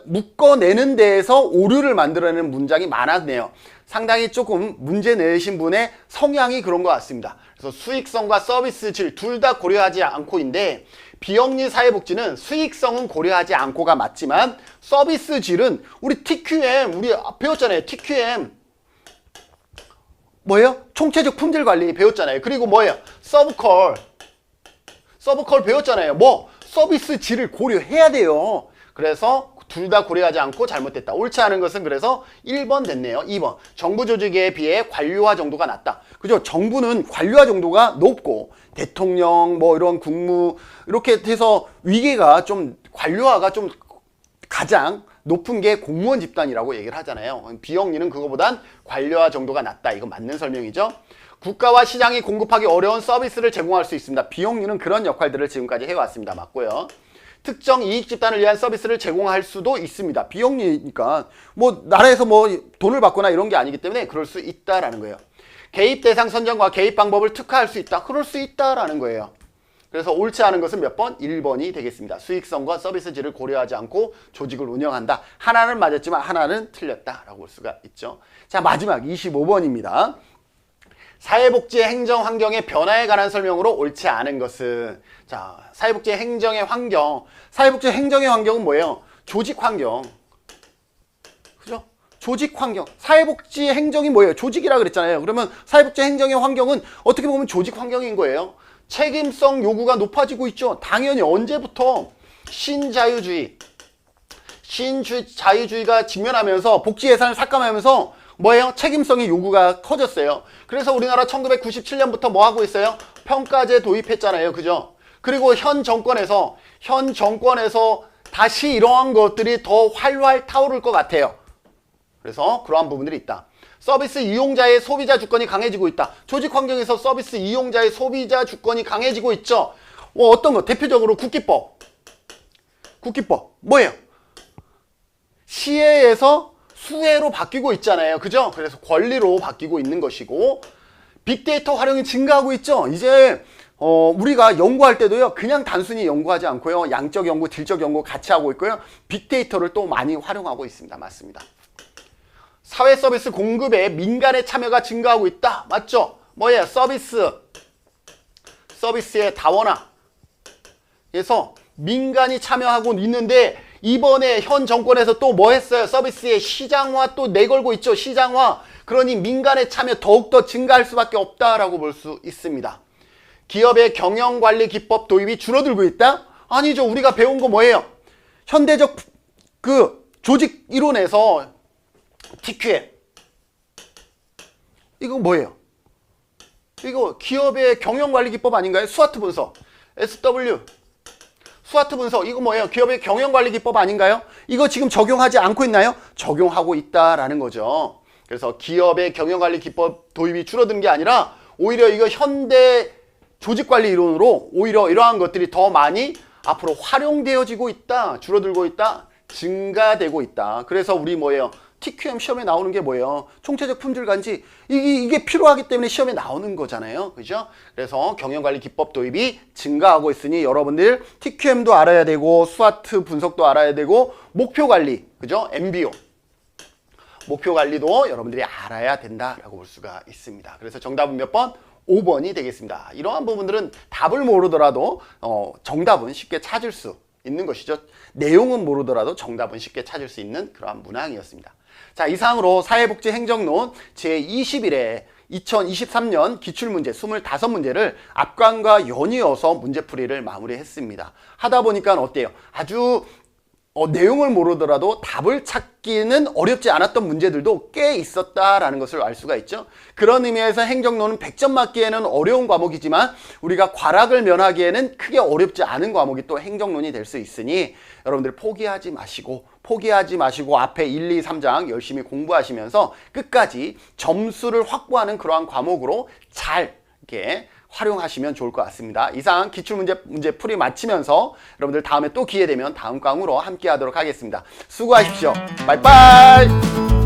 묶어내는 데에서 오류를 만들어내는 문장이 많았네요. 상당히 조금 문제 내신 분의 성향이 그런 것 같습니다. 그래서 수익성과 서비스 질 둘 다 고려하지 않고인데, 비영리 사회복지는 수익성은 고려하지 않고가 맞지만 서비스 질은 우리 TQM, 우리 배웠잖아요. TQM 뭐예요? 총체적 품질 관리 배웠잖아요. 그리고 뭐예요? 서브컬 배웠잖아요. 뭐? 서비스 질을 고려해야 돼요. 그래서 둘 다 고려하지 않고 잘못됐다. 옳지 않은 것은 그래서 1번 됐네요. 2번. 정부 조직에 비해 관료화 정도가 낮다. 그죠? 정부는 관료화 정도가 높고, 대통령, 뭐 이런 국무, 이렇게 해서 위계가 좀, 관료화가 좀 가장 높은 게 공무원 집단이라고 얘기를 하잖아요. 비영리는 그거보단 관료화 정도가 낮다. 이거 맞는 설명이죠. 국가와 시장이 공급하기 어려운 서비스를 제공할 수 있습니다. 비영리는 그런 역할들을 지금까지 해왔습니다. 맞고요. 특정 이익 집단을 위한 서비스를 제공할 수도 있습니다. 비영리니까 뭐 나라에서 뭐 돈을 받거나 이런 게 아니기 때문에 그럴 수 있다라는 거예요. 개입 대상 선정과 개입 방법을 특화할 수 있다. 그럴 수 있다라는 거예요. 그래서 옳지 않은 것은 몇 번? 1번이 되겠습니다. 수익성과 서비스 질을 고려하지 않고 조직을 운영한다. 하나는 맞았지만 하나는 틀렸다라고 볼 수가 있죠. 자, 마지막 25번입니다. 사회복지 행정 환경의 변화에 관한 설명으로 옳지 않은 것은, 자, 사회복지 행정의 환경. 사회복지 행정의 환경은 뭐예요? 조직 환경. 그죠? 조직 환경. 사회복지 행정이 뭐예요? 조직이라 그랬잖아요. 그러면 사회복지 행정의 환경은 어떻게 보면 조직 환경인 거예요. 책임성 요구가 높아지고 있죠. 당연히 언제부터 신자유주의가 직면하면서 복지 예산을 삭감하면서 뭐예요? 책임성의 요구가 커졌어요. 그래서 우리나라 1997년부터 뭐 하고 있어요? 평가제 도입했잖아요. 그죠? 그리고 현 정권에서 다시 이러한 것들이 더 활활 타오를 것 같아요. 그래서 그러한 부분들이 있다. 서비스 이용자의 소비자 주권이 강해지고 있다. 조직 환경에서 서비스 이용자의 소비자 주권이 강해지고 있죠. 어떤 거? 대표적으로 국기법 뭐예요? 시혜에서 수혜로 바뀌고 있잖아요. 그죠? 그래서 권리로 바뀌고 있는 것이고, 빅데이터 활용이 증가하고 있죠. 이제 우리가 연구할 때도요, 그냥 단순히 연구하지 않고요, 양적 연구, 질적 연구 같이 하고 있고요, 빅데이터를 또 많이 활용하고 있습니다. 맞습니다. 사회 서비스 공급에 민간의 참여가 증가하고 있다. 맞죠? 뭐예요? 서비스의 다원화. 그래서 민간이 참여하고 있는데, 이번에 현 정권에서 또 뭐 했어요? 서비스의 시장화 또 내걸고 있죠. 시장화. 그러니 민간의 참여 더욱더 증가할 수밖에 없다라고 볼 수 있습니다. 기업의 경영관리 기법 도입이 줄어들고 있다? 아니죠. 우리가 배운 거 뭐예요? 현대적 그 조직 이론에서 TQM. 이거 뭐예요? 이거 기업의 경영관리 기법 아닌가요? 스와트 분석. SW. 스와트 분석. 이거 뭐예요? 기업의 경영관리 기법 아닌가요? 이거 지금 적용하지 않고 있나요? 적용하고 있다라는 거죠. 그래서 기업의 경영관리 기법 도입이 줄어든 게 아니라 오히려 이거 현대 조직관리 이론으로 오히려 이러한 것들이 더 많이 앞으로 활용되어지고 있다. 줄어들고 있다. 증가되고 있다. 그래서 우리 뭐예요? TQM 시험에 나오는 게 뭐예요? 총체적 품질 간지. 이게 필요하기 때문에 시험에 나오는 거잖아요. 그죠? 그래서 경영관리 기법 도입이 증가하고 있으니 여러분들 TQM도 알아야 되고 스와트 분석도 알아야 되고 목표 관리. 그죠? MBO. 목표 관리도 여러분들이 알아야 된다라고 볼 수가 있습니다. 그래서 정답은 몇 번? 5번이 되겠습니다. 이러한 부분들은 답을 모르더라도 정답은 쉽게 찾을 수 있는 것이죠. 내용은 모르더라도 정답은 쉽게 찾을 수 있는 그러한 문항이었습니다. 자, 이상으로 사회복지행정론 제21회 2023년 기출문제 25문제를 앞관과 연이어서 문제풀이를 마무리했습니다. 하다 보니까 어때요? 아주 내용을 모르더라도 답을 찾기는 어렵지 않았던 문제들도 꽤 있었다라는 것을 알 수가 있죠. 그런 의미에서 행정론은 100점 맞기에는 어려운 과목이지만 우리가 과락을 면하기에는 크게 어렵지 않은 과목이 또 행정론이 될 수 있으니 여러분들 포기하지 마시고 앞에 1, 2, 3장 열심히 공부하시면서 끝까지 점수를 확보하는 그러한 과목으로 잘 이렇게 활용하시면 좋을 것 같습니다. 이상 기출문제 풀이 마치면서 여러분들 다음에 또 기회 되면 다음 강으로 함께 하도록 하겠습니다. 수고하십시오. 바이바이.